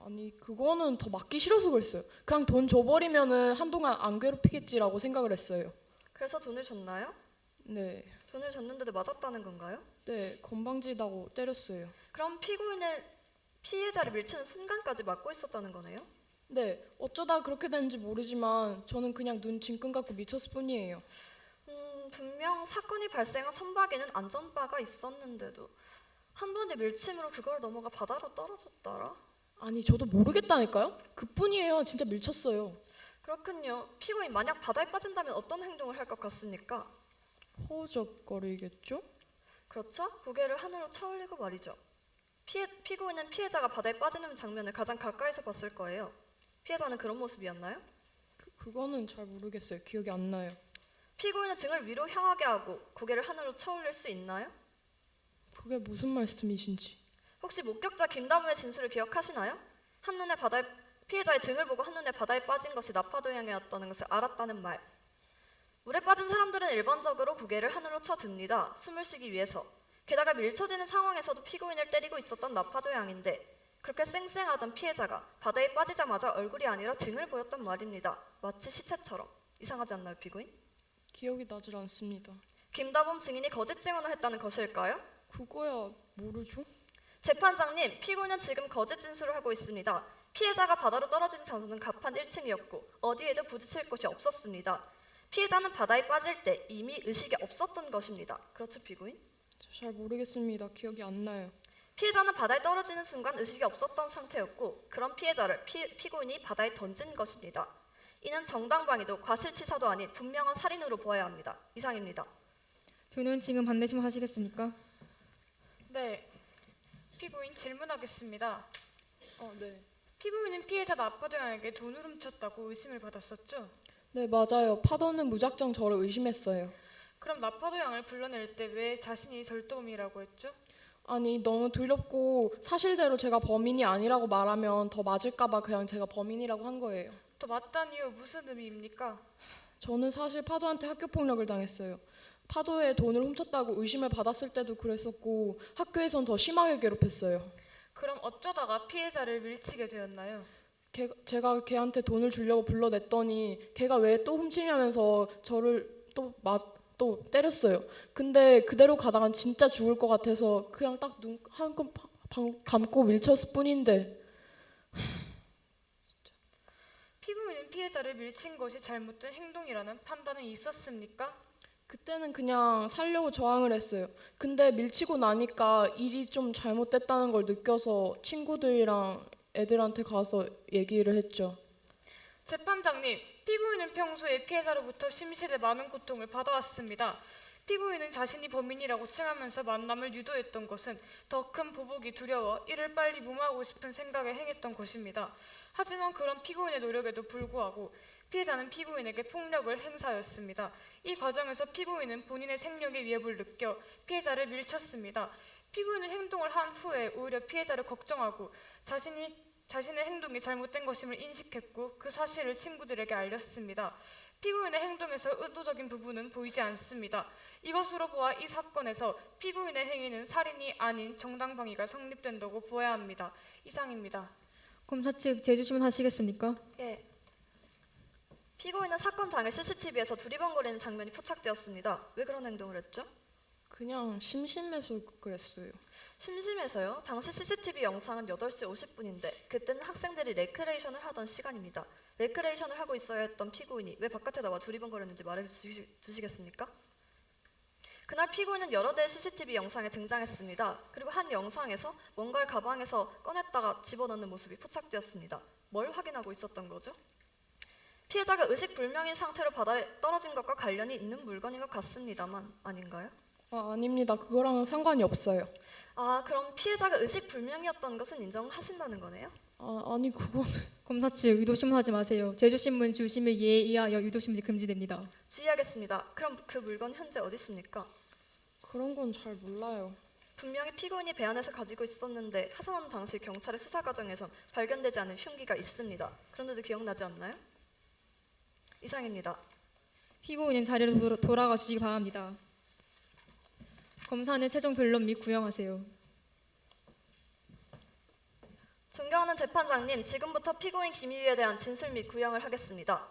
아니 그거는 더 맞기 싫어서 그랬어요. 그냥 돈 줘버리면은 한동안 안 괴롭히겠지라고 생각을 했어요. 그래서 돈을 줬나요? 네. 돈을 줬는데도 맞았다는 건가요? 네, 건방지다고 때렸어요. 그럼 피고인은 피해자를 밀치는 순간까지 맞고 있었다는 거네요? 네, 어쩌다 그렇게 됐는지 모르지만 저는 그냥 눈 징끈 갖고 미쳤을 뿐이에요. 분명 사건이 발생한 선박에는 안전바가 있었는데도 한 번의 밀침으로 그걸 넘어가 바다로 떨어졌더라? 아니 저도 모르겠다니까요? 그뿐이에요. 진짜 밀쳤어요. 그렇군요. 피고인 만약 바다에 빠진다면 어떤 행동을 할 것 같습니까? 허우적거리겠죠? 그렇죠. 고개를 하늘로 쳐올리고 말이죠. 피고인은 피해자가 바다에 빠지는 장면을 가장 가까이서 봤을 거예요. 피해자는 그런 모습이었나요? 그거는 잘 모르겠어요. 기억이 안 나요. 피고인은 등을 위로 향하게 하고 고개를 하늘로 쳐올릴 수 있나요? 그게 무슨 말씀이신지. 혹시 목격자 김다무의 진술을 기억하시나요? 한눈에 피해자의 등을 보고 한눈에 바다에 빠진 것이 나파도양이었다는 것을 알았다는 말. 물에 빠진 사람들은 일반적으로 고개를 하늘로 쳐듭니다. 숨을 쉬기 위해서. 게다가 밀쳐지는 상황에서도 피고인을 때리고 있었던 나파도양인데 그렇게 쌩쌩하던 피해자가 바다에 빠지자마자 얼굴이 아니라 등을 보였단 말입니다. 마치 시체처럼. 이상하지 않나요, 피고인? 기억이 나질 않습니다. 김다범 증인이 거짓 증언을 했다는 것일까요? 그거야 모르죠. 재판장님, 피고인은 지금 거짓 진술을 하고 있습니다. 피해자가 바다로 떨어진 장소는 갑판 1층이었고 어디에도 부딪힐 곳이 없었습니다. 피해자는 바다에 빠질 때 이미 의식이 없었던 것입니다. 그렇죠, 피고인? 잘 모르겠습니다. 기억이 안 나요. 피해자는 바다에 떨어지는 순간 의식이 없었던 상태였고 그런 피해자를 피고인이 바다에 던진 것입니다. 이는 정당방위도 과실치사도 아닌 분명한 살인으로 보아야 합니다. 이상입니다. 변호인 지금 반대 신문하시겠습니까? 네. 피고인 질문하겠습니다. 네. 피고인은 피해자 나파도양에게 돈을 훔쳤다고 의심을 받았었죠? 네, 맞아요. 파도는 무작정 저를 의심했어요. 그럼 나파도양을 불러낼 때 왜 자신이 절도범이라고 했죠? 아니 너무 두렵고 사실대로 제가 범인이 아니라고 말하면 더 맞을까 봐 그냥 제가 범인이라고 한 거예요. 또 맞다니요? 무슨 의미입니까? 저는 사실 파도한테 학교 폭력을 당했어요. 파도에 돈을 훔쳤다고 의심을 받았을 때도 그랬었고 학교에선 더 심하게 괴롭혔어요. 그럼 어쩌다가 피해자를 밀치게 되었나요? 제가 걔한테 돈을 주려고 불러냈더니 걔가 왜 또 훔치냐면서 저를 또 때렸어요. 근데 그대로 가다간 진짜 죽을 것 같아서 그냥 딱 눈 한껏 감고 밀쳤을 뿐인데. 피고인은 피해자를 밀친 것이 잘못된 행동이라는 판단은 있었습니까? 그때는 그냥 살려고 저항을 했어요. 근데 밀치고 나니까 일이 좀 잘못됐다는 걸 느껴서 친구들이랑 애들한테 가서 얘기를 했죠. 재판장님, 피고인은 평소에 피해자로부터 심실에 많은 고통을 받아왔습니다. 피고인은 자신이 범인이라고 칭하면서 만남을 유도했던 것은 더 큰 보복이 두려워 이를 빨리 무마하고 싶은 생각에 행했던 것입니다. 하지만 그런 피고인의 노력에도 불구하고 피해자는 피고인에게 폭력을 행사하였습니다. 이 과정에서 피고인은 본인의 생명의 위협을 느껴 피해자를 밀쳤습니다. 피고인은 행동을 한 후에 오히려 피해자를 걱정하고 자신의 행동이 잘못된 것임을 인식했고 그 사실을 친구들에게 알렸습니다. 피고인의 행동에서 의도적인 부분은 보이지 않습니다. 이것으로 보아 이 사건에서 피고인의 행위는 살인이 아닌 정당방위가 성립된다고 보아야 합니다. 이상입니다. 검사 측 재주심을 하시겠습니까? 예. 피고인은 사건 당일 CCTV에서 두리번거리는 장면이 포착되었습니다. 왜 그런 행동을 했죠? 그냥 심심해서 그랬어요. 심심해서요? 당시 CCTV 영상은 8시 50분인데 그때는 학생들이 레크레이션을 하던 시간입니다. 레크레이션을 하고 있어야 했던 피고인이 왜 바깥에 나와 두리번거렸는지 말해주시겠습니까? 그날 피고인은 여러 대의 CCTV 영상에 등장했습니다. 그리고 한 영상에서 뭔가를 가방에서 꺼냈다가 집어넣는 모습이 포착되었습니다. 뭘 확인하고 있었던 거죠? 피해자가 의식불명인 상태로 바다에 떨어진 것과 관련이 있는 물건인 것 같습니다만 아닌가요? 아닙니다. 그거랑은 상관이 없어요. 아, 그럼 피해자가 의식불명이었던 것은 인정하신다는 거네요? 아니 그거는 검사 측 의도심문하지 마세요. 제주신문 주심의 예에 의하여 의도심문이 금지됩니다. 주의하겠습니다. 그럼 그 물건 현재 어디 있습니까? 그런 건 잘 몰라요. 분명히 피고인이 배 안에서 가지고 있었는데 하산하는 당시 경찰의 수사 과정에선 발견되지 않은 흉기가 있습니다. 그런데도 기억나지 않나요? 이상입니다. 피고인은 자리로 돌아가 주시기 바랍니다. 검사는 최종 변론 및 구형하세요. 존경하는 재판장님, 지금부터 피고인 김희유에 대한 진술 및 구형을 하겠습니다.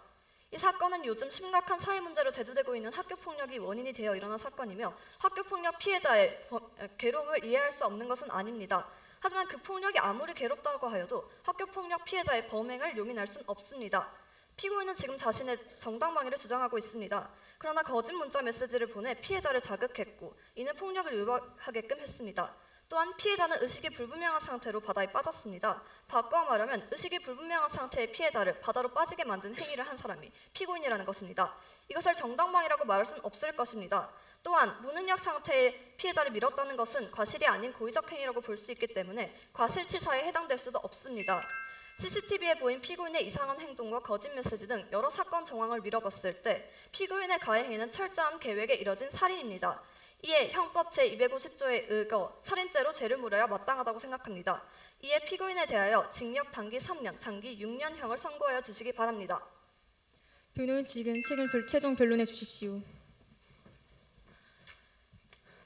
이 사건은 요즘 심각한 사회 문제로 대두되고 있는 학교폭력이 원인이 되어 일어난 사건이며 학교폭력 피해자의 괴로움을 이해할 수 없는 것은 아닙니다. 하지만 그 폭력이 아무리 괴롭다고 하여도 학교폭력 피해자의 범행을 용인할 수는 없습니다. 피고인은 지금 자신의 정당방위를 주장하고 있습니다. 그러나 거짓 문자 메시지를 보내 피해자를 자극했고 이는 폭력을 유발하게끔 했습니다. 또한 피해자는 의식이 불분명한 상태로 바다에 빠졌습니다. 바꿔 말하면 의식이 불분명한 상태의 피해자를 바다로 빠지게 만든 행위를 한 사람이 피고인이라는 것입니다. 이것을 정당방위라고 말할 수는 없을 것입니다. 또한 무능력 상태의 피해자를 밀었다는 것은 과실이 아닌 고의적 행위라고 볼 수 있기 때문에 과실치사에 해당될 수도 없습니다. CCTV에 보인 피고인의 이상한 행동과 거짓 메시지 등 여러 사건 정황을 미뤄봤을 때 피고인의 가해 행위는 철저한 계획에 이뤄진 살인입니다. 이에 형법 제250조에 의거 살인죄로 죄를 물어야 마땅하다고 생각합니다. 이에 피고인에 대하여 징역 단기 3년, 장기 6년형을 선고하여 주시기 바랍니다. 변호인 측은 최종 변론해 주십시오.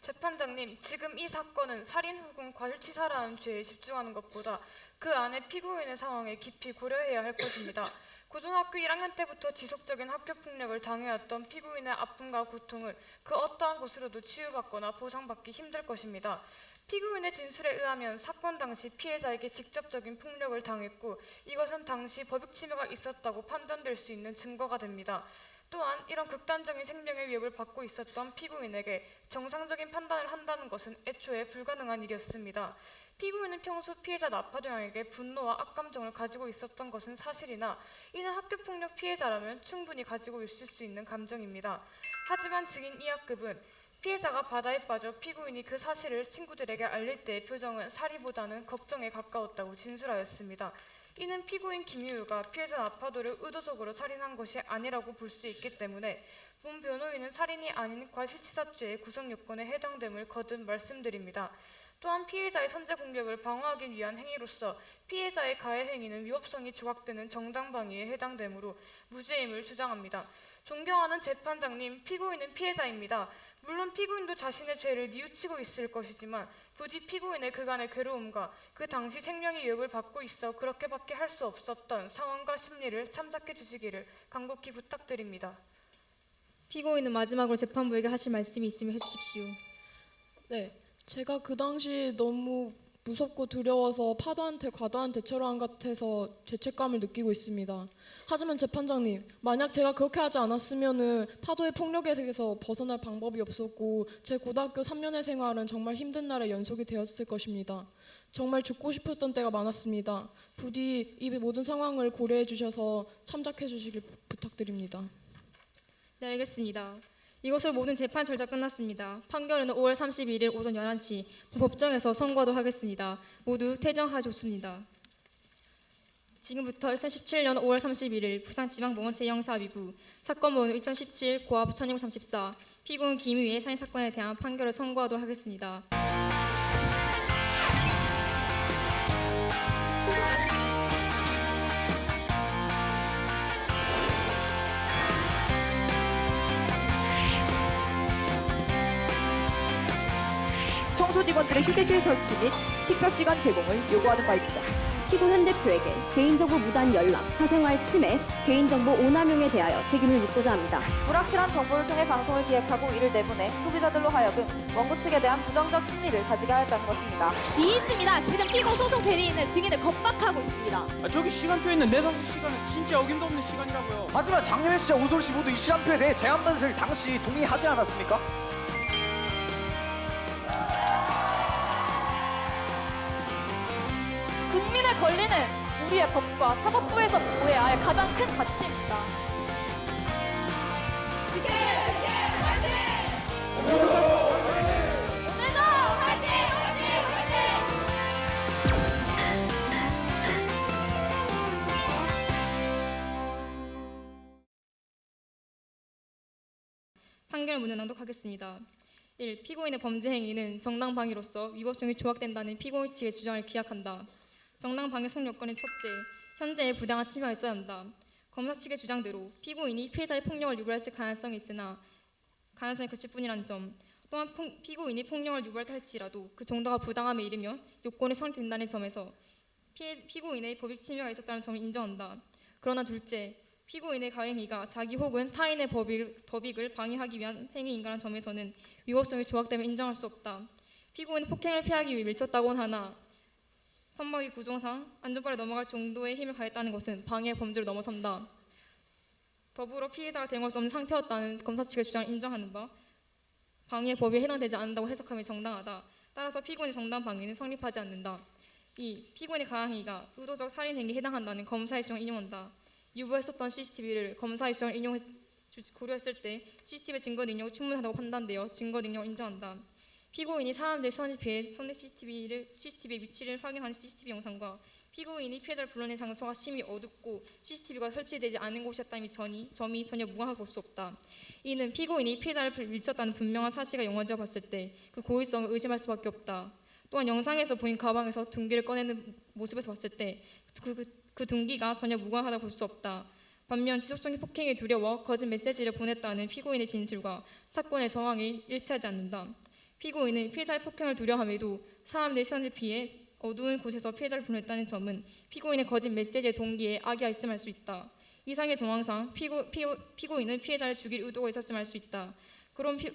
재판장님, 지금 이 사건은 살인 혹은 과실치사라는 죄에 집중하는 것보다 그 안에 피고인의 상황에 깊이 고려해야 할 것입니다. 고등학교 1학년 때부터 지속적인 학교폭력을 당해왔던 피고인의 아픔과 고통을 그 어떠한 곳으로도 치유받거나 보상받기 힘들 것입니다. 피고인의 진술에 의하면 사건 당시 피해자에게 직접적인 폭력을 당했고 이것은 당시 법익 침해가 있었다고 판단될 수 있는 증거가 됩니다. 또한 이런 극단적인 생명의 위협을 받고 있었던 피고인에게 정상적인 판단을 한다는 것은 애초에 불가능한 일이었습니다. 피고인은 평소 피해자 나파도양에게 분노와 악감정을 가지고 있었던 것은 사실이나 이는 학교폭력 피해자라면 충분히 가지고 있을 수 있는 감정입니다. 하지만 증인 이학급은 피해자가 바다에 빠져 피고인이 그 사실을 친구들에게 알릴 때의 표정은 살이보다는 걱정에 가까웠다고 진술하였습니다. 이는 피고인 김유유가 피해자 나파도를 의도적으로 살인한 것이 아니라고 볼 수 있기 때문에 본 변호인은 살인이 아닌 과실치사죄의 구성 요건에 해당됨을 거듭 말씀드립니다. 또한 피해자의 선제 공격을 방어하기 위한 행위로서 피해자의 가해 행위는 위법성이 조각되는 정당방위에 해당되므로 무죄임을 주장합니다. 존경하는 재판장님, 피고인은 피해자입니다. 물론 피고인도 자신의 죄를 뉘우치고 있을 것이지만 부디 피고인의 그간의 괴로움과 그 당시 생명의 위협을 받고 있어 그렇게밖에 할 수 없었던 상황과 심리를 참작해 주시기를 간곡히 부탁드립니다. 피고인은 마지막으로 재판부에게 하실 말씀이 있으면 해주십시오. 네, 제가 그 당시 너무 무섭고 두려워서 파도한테 과도한 대처를 한 것 같아서 죄책감을 느끼고 있습니다. 하지만 재판장님, 만약 제가 그렇게 하지 않았으면은 파도의 폭력에서 벗어날 방법이 없었고 제 고등학교 3년의 생활은 정말 힘든 날의 연속이 되었을 것입니다. 정말 죽고 싶었던 때가 많았습니다. 부디 이 모든 상황을 고려해 주셔서 참작해 주시길 부탁드립니다. 네, 알겠습니다. 이것으로 모든 재판 절차 끝났습니다. 판결은 5월 31일 오전 11시 법정에서 선고하도록 하겠습니다. 모두 퇴정하셨습니다. 지금부터 2017년 5월 31일 부산지방법원 제0사비부 사건 번호 2017 고압 1234 피고인 김유의 살인사건에 대한 판결을 선고하도록 하겠습니다. 공소 직원들의 휴게실 설치 및 식사 시간 제공을 요구하는 바입니다. 피고현 대표에게 개인정보 무단 연락, 사생활 침해, 개인정보 오남용에 대하여 책임을 묻고자 합니다. 불확실한 정보를 통해 방송을 기획하고 이를 내보내 소비자들로 하여금 원고 측에 대한 부정적 심리를 가지게 하였다는 것입니다. 있습니다. 지금 피고 소송 대리인은 증인을 겁박하고 있습니다. 저기 시간표에 있는 내사수 시간은 진짜 어김도 없는 시간이라고요. 하지만 장혜민 씨와 오솔 씨 모두 이 시간표에 대해 제한받을 당시 동의하지 않았습니까? 국민의 권리는 우리의 법과 사법부에서 보호해야 할 가장 큰 가치입니다. 오늘도 화이팅! 판결문을 낭독하겠습니다. 1. 피고인의 범죄 행위는 정당방위로서 위법성이 조각된다는 피고인 측의 주장을 기약한다. 정당방위 성 요건의 첫째, 현재의 부당한 침해가 있어야 한다. 검사 측의 주장대로 피고인이 피해자의 폭력을 유발했을 가능성이 있으나 가능성이 그칠 뿐이라는 점, 또한 피고인이 폭력을 유발했다 할지라도 그 정도가 부당함에 이르면 요건이 성립된다는 점에서 피고인의 법익 침해가 있었다는 점을 인정한다. 그러나 둘째, 피고인의 가행위가 자기 혹은 타인의 법익을 방해하기 위한 행위인가라는 점에서는 위법성이 조각되면 인정할 수 없다. 피고인은 폭행을 피하기 위해 밀쳤다고는 하나 선박이 구조상 안전바를 넘어갈 정도의 힘을 가했다는 것은 방해 범죄를 넘어선다. 더불어 피해자가 대응할 수 없는 상태였다는 검사 측의 주장을 인정하는 바 방해 법에 해당되지 않는다고 해석함이 정당하다. 따라서 피고인의 정당 방해는 성립하지 않는다. 2. 피고인의 가행위가 의도적 살인 행위에 해당한다는 검사의 주장을 인용한다. 유보했었던 CCTV를 검사의 주장을 고려했을 때 CCTV 증거 능력이 충분하다고 판단되어 증거 능력을 인정한다. 피고인이 사람들 시선에 비해 손의 CCTV의 위치를 확인하는 CCTV 영상과 피고인이 피해자를 불러낸 장소가 심히 어둡고 CCTV가 설치되지 않은 곳이었다는 점이 전혀 무관하고 볼 수 없다. 이는 피고인이 피해자를 밀쳤다는 분명한 사실과 영화지어 봤을 때 그 고의성을 의심할 수밖에 없다. 또한 영상에서 보인 가방에서 둔기를 꺼내는 모습에서 봤을 때 그 둔기가 전혀 무관하다고 볼 수 없다. 반면 지속적인 폭행에 두려워 거짓 메시지를 보냈다는 피고인의 진술과 사건의 정황이 일치하지 않는다. 피고인은 피해자의 폭행을 두려워함에도 사람들의 시선을 피해 어두운 곳에서 피해자를 보냈다는 점은 피고인의 거짓 메시지의 동기에 악의가 있음을 알 수 있다. 이상의 정황상 피고인은 피해자를 죽일 의도가 있었음을 알 수 있다.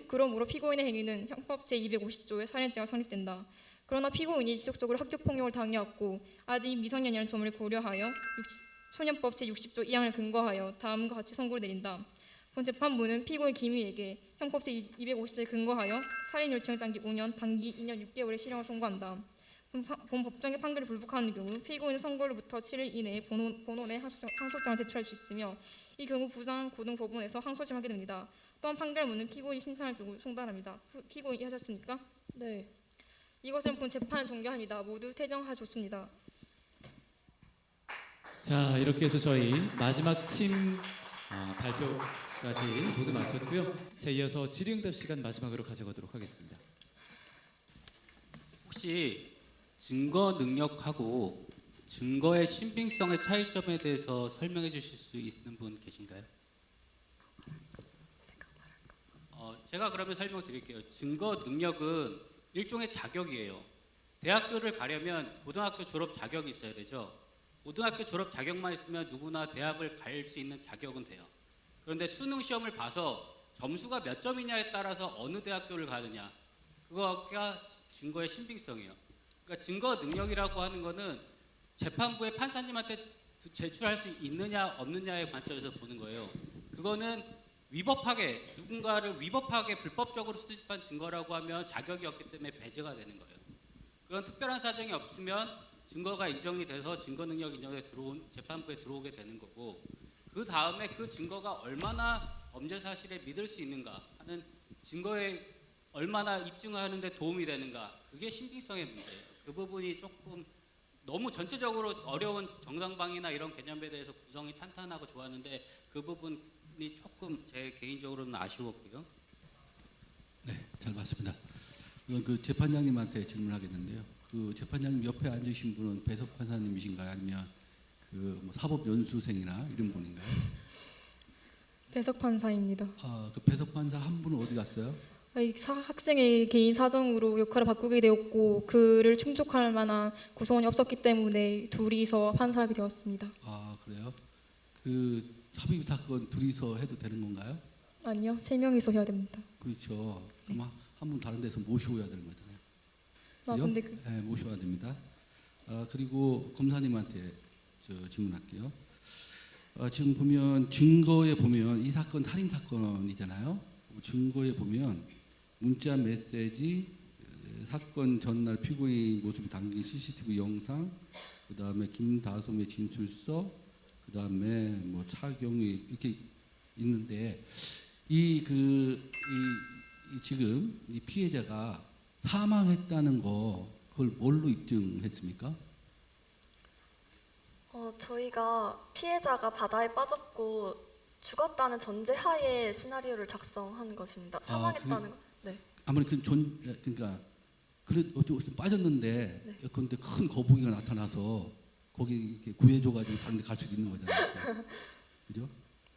그러므로 피고인의 행위는 형법 제250조의 살인죄가 성립된다. 그러나 피고인이 지속적으로 학교폭력을 당해왔고 아직 미성년이라는 점을 고려하여 소년법 제60조 2항을 근거하여 다음과 같이 선고를 내린다. 본 재판부는 피고인 김희에게 형법 제250조에 근거하여 살인으로 징역장기 5년, 단기 2년 6개월의 실형을 선고한다. 본 법정의 판결을 불복하는 경우 피고인은 선고로부터 7일 이내에 본원에 항소장을 제출할 수 있으며 이 경우 부산고등법원에서 항소심을 하게 됩니다. 또한 판결문은 피고인 신청을 두고 송달합니다. 피고인 이해하셨습니까? 네. 이것은 본 재판을 종료합니다. 모두 퇴정하셨습니다. 자, 이렇게 해서 저희 마지막 팀 발표까지 모두 마쳤고요. 자, 이어서 질의응답 시간 마지막으로 가져가도록 하겠습니다. 혹시 증거 능력하고 증거의 신빙성의 차이점에 대해서 설명해 주실 수 있는 분 계신가요? 제가 그러면 설명드릴게요. 증거 능력은 일종의 자격이에요. 대학교를 가려면 고등학교 졸업 자격이 있어야 되죠. 고등학교 졸업 자격만 있으면 누구나 대학을 갈 수 있는 자격은 돼요. 그런데 수능 시험을 봐서 점수가 몇 점이냐에 따라서 어느 대학교를 가느냐, 그거가 증거의 신빙성이에요. 그러니까 증거 능력이라고 하는 거는 재판부의 판사님한테 제출할 수 있느냐 없느냐의 관점에서 보는 거예요. 그거는 누군가를 위법하게 불법적으로 수집한 증거라고 하면 자격이 없기 때문에 배제가 되는 거예요. 그런 특별한 사정이 없으면 증거가 인정이 돼서 증거 능력 인정에 재판부에 들어오게 되는 거고, 그 다음에 그 증거가 얼마나 범죄 사실에 믿을 수 있는가 하는 증거에 얼마나 입증하는 데 도움이 되는가, 그게 신빙성의 문제예요. 그 부분이 조금 너무 전체적으로 어려운 정당방위나 이런 개념에 대해서 구성이 탄탄하고 좋았는데 그 부분이 조금 제 개인적으로는 아쉬웠고요. 네, 잘 봤습니다. 그 재판장님한테 질문하겠는데요. 그 재판장님 옆에 앉으신 분은 배석 판사님이신가요? 아니면 그 사법연수생이나 이런 분인가요? 배석 판사입니다. 그 배석 판사 한 분은 어디 갔어요? 학생의 개인 사정으로 역할을 바꾸게 되었고 그를 충족할 만한 구성원이 없었기 때문에 둘이서 판사하게 되었습니다. 아 그래요? 그 합의 사건 둘이서 해도 되는 건가요? 아니요, 3명이서 해야 됩니다. 그렇죠. 그럼 한 분 다른 데서 모셔야 되는 거잖아요. 아, 그죠? 근데 네, 모셔야 됩니다. 그리고 검사님한테 질문할게요. 지금 보면 증거에 보면 이 사건 살인 사건이잖아요. 증거에 보면 문자 메시지, 사건 전날 피고인 모습이 담긴 CCTV 영상, 그 다음에 김다솜의 진술서, 그 다음에 뭐 차경이 이렇게 있는데 지금 이 피해자가 사망했다는 거 그걸 뭘로 입증했습니까? 저희가 피해자가 바다에 빠졌고 죽었다는 전제하에 시나리오를 작성한 것입니다. 사망했다는 거. 네. 아무리 그러니까 어떻게 빠졌는데 그런데 큰 거북이가 나타나서 거기 이렇게 구해줘가지고 다른 데 갈 수도 있는 거잖아요. 그죠?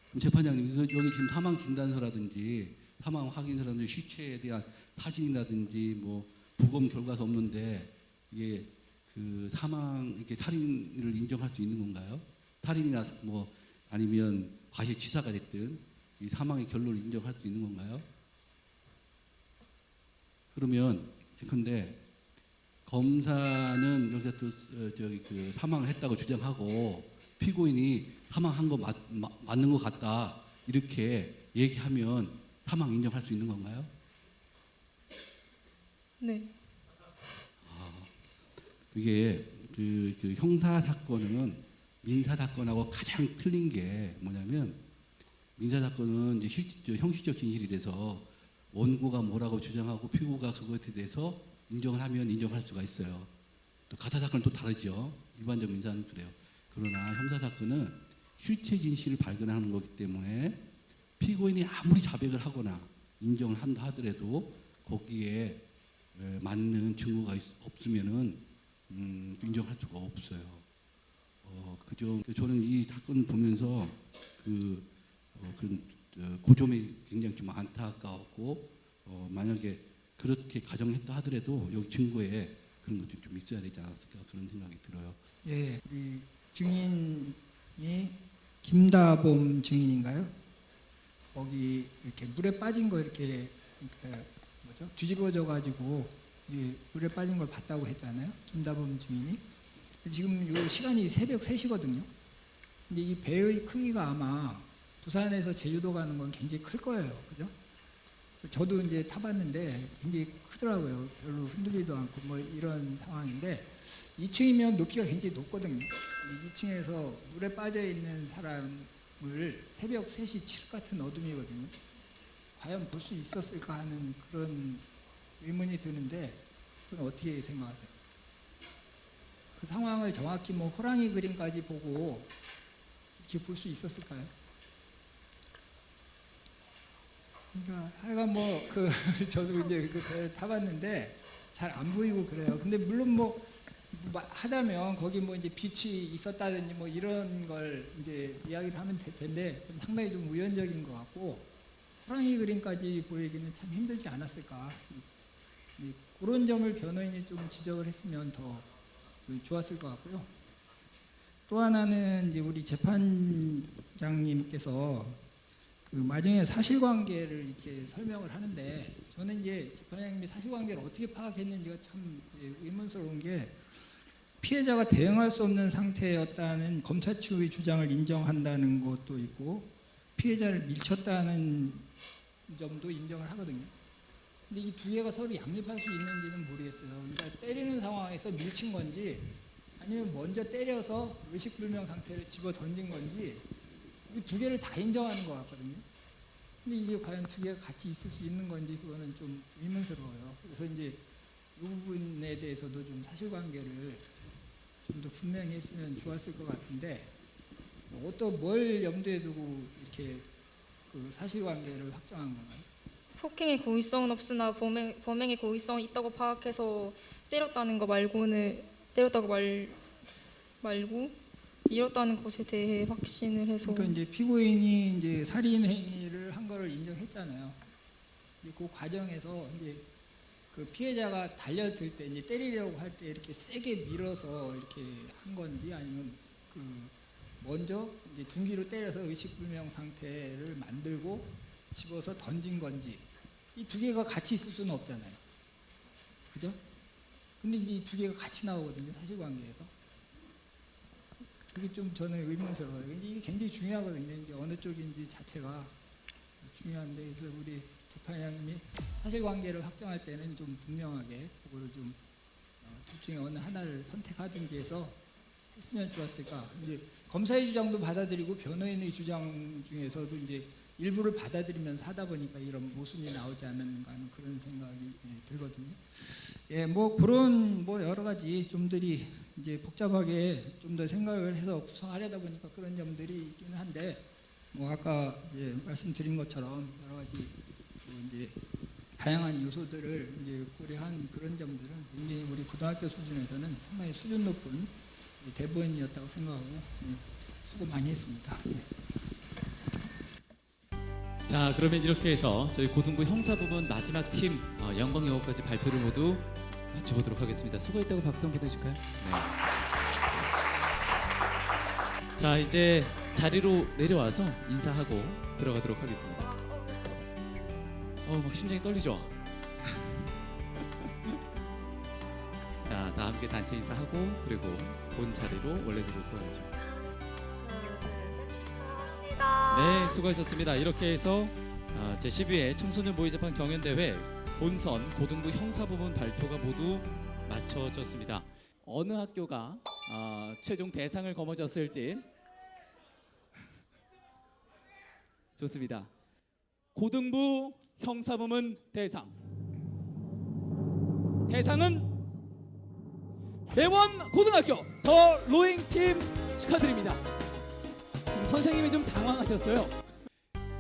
그럼 재판장님 여기 지금 사망 진단서라든지 사망 확인서라든지 시체에 대한 사진이라든지 뭐 부검 결과서 없는데 이게 그 사망 이렇게 살인을 인정할 수 있는 건가요? 살인이나 뭐 아니면 과실치사가 됐든 이 사망의 결론을 인정할 수 있는 건가요? 그러면 근데 검사는 여기서 또 그 사망을 했다고 주장하고 피고인이 사망한 거 맞는 것 같다 이렇게 얘기하면 사망 인정할 수 있는 건가요? 네. 이게 그 형사 사건은 민사 사건하고 가장 틀린 게 뭐냐면 민사 사건은 이제 형식적 진실이라서 원고가 뭐라고 주장하고 피고가 그것에 대해서 인정을 하면 인정할 수가 있어요. 또 가사 사건은 또 다르죠. 일반적 민사는 그래요. 그러나 형사 사건은 실체 진실을 발견하는 거기 때문에 피고인이 아무리 자백을 하거나 인정을 한다 하더라도 거기에 맞는 증거가 없으면은 인정할 수가 없어요. 그죠? 저는 이 사건 보면서 그런 고점이 굉장히 좀 안타까웠고 만약에 그렇게 가정했다 하더라도 여기 증거에 그런 것도 좀 있어야 되지 않았을까 그런 생각이 들어요. 예, 이 증인이 김다봄 증인인가요? 거기 이렇게 물에 빠진 거 이렇게 뒤집어져 가지고 물에 빠진 걸 봤다고 했잖아요. 김다봄 증인이. 지금 요 시간이 새벽 3시거든요. 근데 이 배의 크기가 아마 부산에서 제주도 가는 건 굉장히 클 거예요. 그죠? 저도 이제 타봤는데 굉장히 크더라고요. 별로 흔들리지도 않고 뭐 이런 상황인데 2층이면 높이가 굉장히 높거든요. 2층에서 물에 빠져 있는 사람을 새벽 3시 7 같은 어둠이거든요. 과연 볼 수 있었을까 하는 그런 의문이 드는데 그건 어떻게 생각하세요? 그 상황을 정확히 뭐 호랑이 그림까지 보고 이렇게 볼 수 있었을까요? 그러니까 하여간 뭐 저도 이제 그 배를 타봤는데 잘 안 보이고 그래요. 근데 물론 뭐 하다면 거기 뭐 이제 빛이 있었다든지 뭐 이런 걸 이제 이야기를 하면 될 텐데 상당히 좀 우연적인 것 같고 호랑이 그림까지 보이기는 참 힘들지 않았을까. 그런 점을 변호인이 좀 지적을 했으면 더 좋았을 것 같고요. 또 하나는 이제 우리 재판장님께서 그 마지막에 사실관계를 이렇게 설명을 하는데 저는 이제 재판장님이 사실관계를 어떻게 파악했는지가 참 의문스러운 게 피해자가 대응할 수 없는 상태였다는 검사 측의 주장을 인정한다는 것도 있고 피해자를 밀쳤다는 점도 인정을 하거든요. 근데 이 두 개가 서로 양립할 수 있는지는 모르겠어요. 그러니까 때리는 상황에서 밀친 건지 아니면 먼저 때려서 의식불명 상태를 집어 던진 건지 이 두 개를 다 인정하는 것 같거든요. 근데 이게 과연 두 개가 같이 있을 수 있는 건지 그거는 좀 의문스러워요. 그래서 이제 이 부분에 대해서도 좀 사실관계를 좀 더 분명히 했으면 좋았을 것 같은데 뭘 염두에 두고 이렇게 그 사실관계를 확정한 건가요? 폭행의 고의성은 없으나 범행의 고의성이 있다고 파악해서 때렸다는 거 말고는 때렸다고 말고 이뤘다는 것에 대해 확신을 해서 그러니까 이제 피고인이 이제 살인 행위를 한 거를 인정했잖아요. 이제 그 과정에서 이제 그 피해자가 달려들 때 이제 때리려고 할 때 이렇게 세게 밀어서 이렇게 한 건지 아니면 그 먼저 이제 둔기로 때려서 의식불명 상태를 만들고 집어서 던진 건지 이 두 개가 같이 있을 수는 없잖아요. 그죠? 근데 이제 이 두 개가 같이 나오거든요. 사실관계에서. 그게 좀 저는 의문스러워요. 근데 이게 굉장히 중요하거든요. 이제 어느 쪽인지 자체가 중요한데 그래서 우리 재판장님이 사실관계를 확정할 때는 좀 분명하게 그거를 좀 둘 중에 어느 하나를 선택하든지 해서 했으면 좋았을까. 이제 검사의 주장도 받아들이고 변호인의 주장 중에서도 이제 일부를 받아들이면서 하다 보니까 이런 모순이 나오지 않았는가 하는 그런 생각이 들거든요. 예, 뭐 그런 뭐 여러 가지 점들이 이제 복잡하게 좀 더 생각을 해서 구성하려다 보니까 그런 점들이 있기는 한데 뭐 아까 이제 말씀드린 것처럼 여러 가지 뭐 이제 다양한 요소들을 이제 고려한 그런 점들은 굉장히 우리 고등학교 수준에서는 상당히 수준 높은 대본이었다고 생각하고 수고 많이 했습니다. 자, 그러면 이렇게 해서 저희 고등부 형사부문 마지막 팀 영광여고까지 발표를 모두 마쳐보도록 하겠습니다. 수고했다고 박수 한번 보내실까요? 네. 자, 이제 자리로 내려와서 인사하고 들어가도록 하겠습니다. 막 심장이 떨리죠? 자, 다 함께 단체 인사하고 그리고 본 자리로 원래대로 돌아가죠. 네, 수고하셨습니다. 이렇게 해서 제12회 청소년 모의재판 경연대회 본선 고등부 형사부문 발표가 모두 마쳐졌습니다. 어느 학교가 최종 대상을 거머쥐었을지 좋습니다. 고등부 형사부문 대상은 매원 고등학교 더 로잉 팀 축하드립니다. 지금 선생님이 좀 당황하셨어요.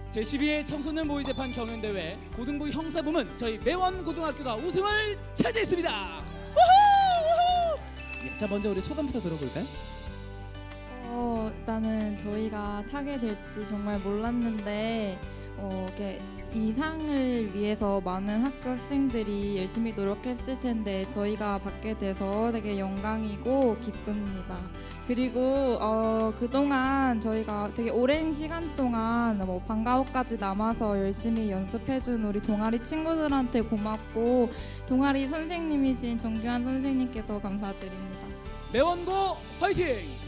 제12회 청소년 모의재판 경연대회 고등부 형사부문 저희 매원 고등학교가 우승을 차지했습니다. 우후! 자, 먼저 우리 소감부터 들어볼까요? 일단은 저희가 타게 될지 정말 몰랐는데 이렇게 이 상을 위해서 많은 학교 학생들이 열심히 노력했을 텐데 저희가 받게 돼서 되게 영광이고 기쁩니다. 그리고 그동안 저희가 되게 오랜 시간 동안 방과후까지 남아서 열심히 연습해준 우리 동아리 친구들한테 고맙고 동아리 선생님이신 정규환 선생님께도 감사드립니다. 매원고 화이팅!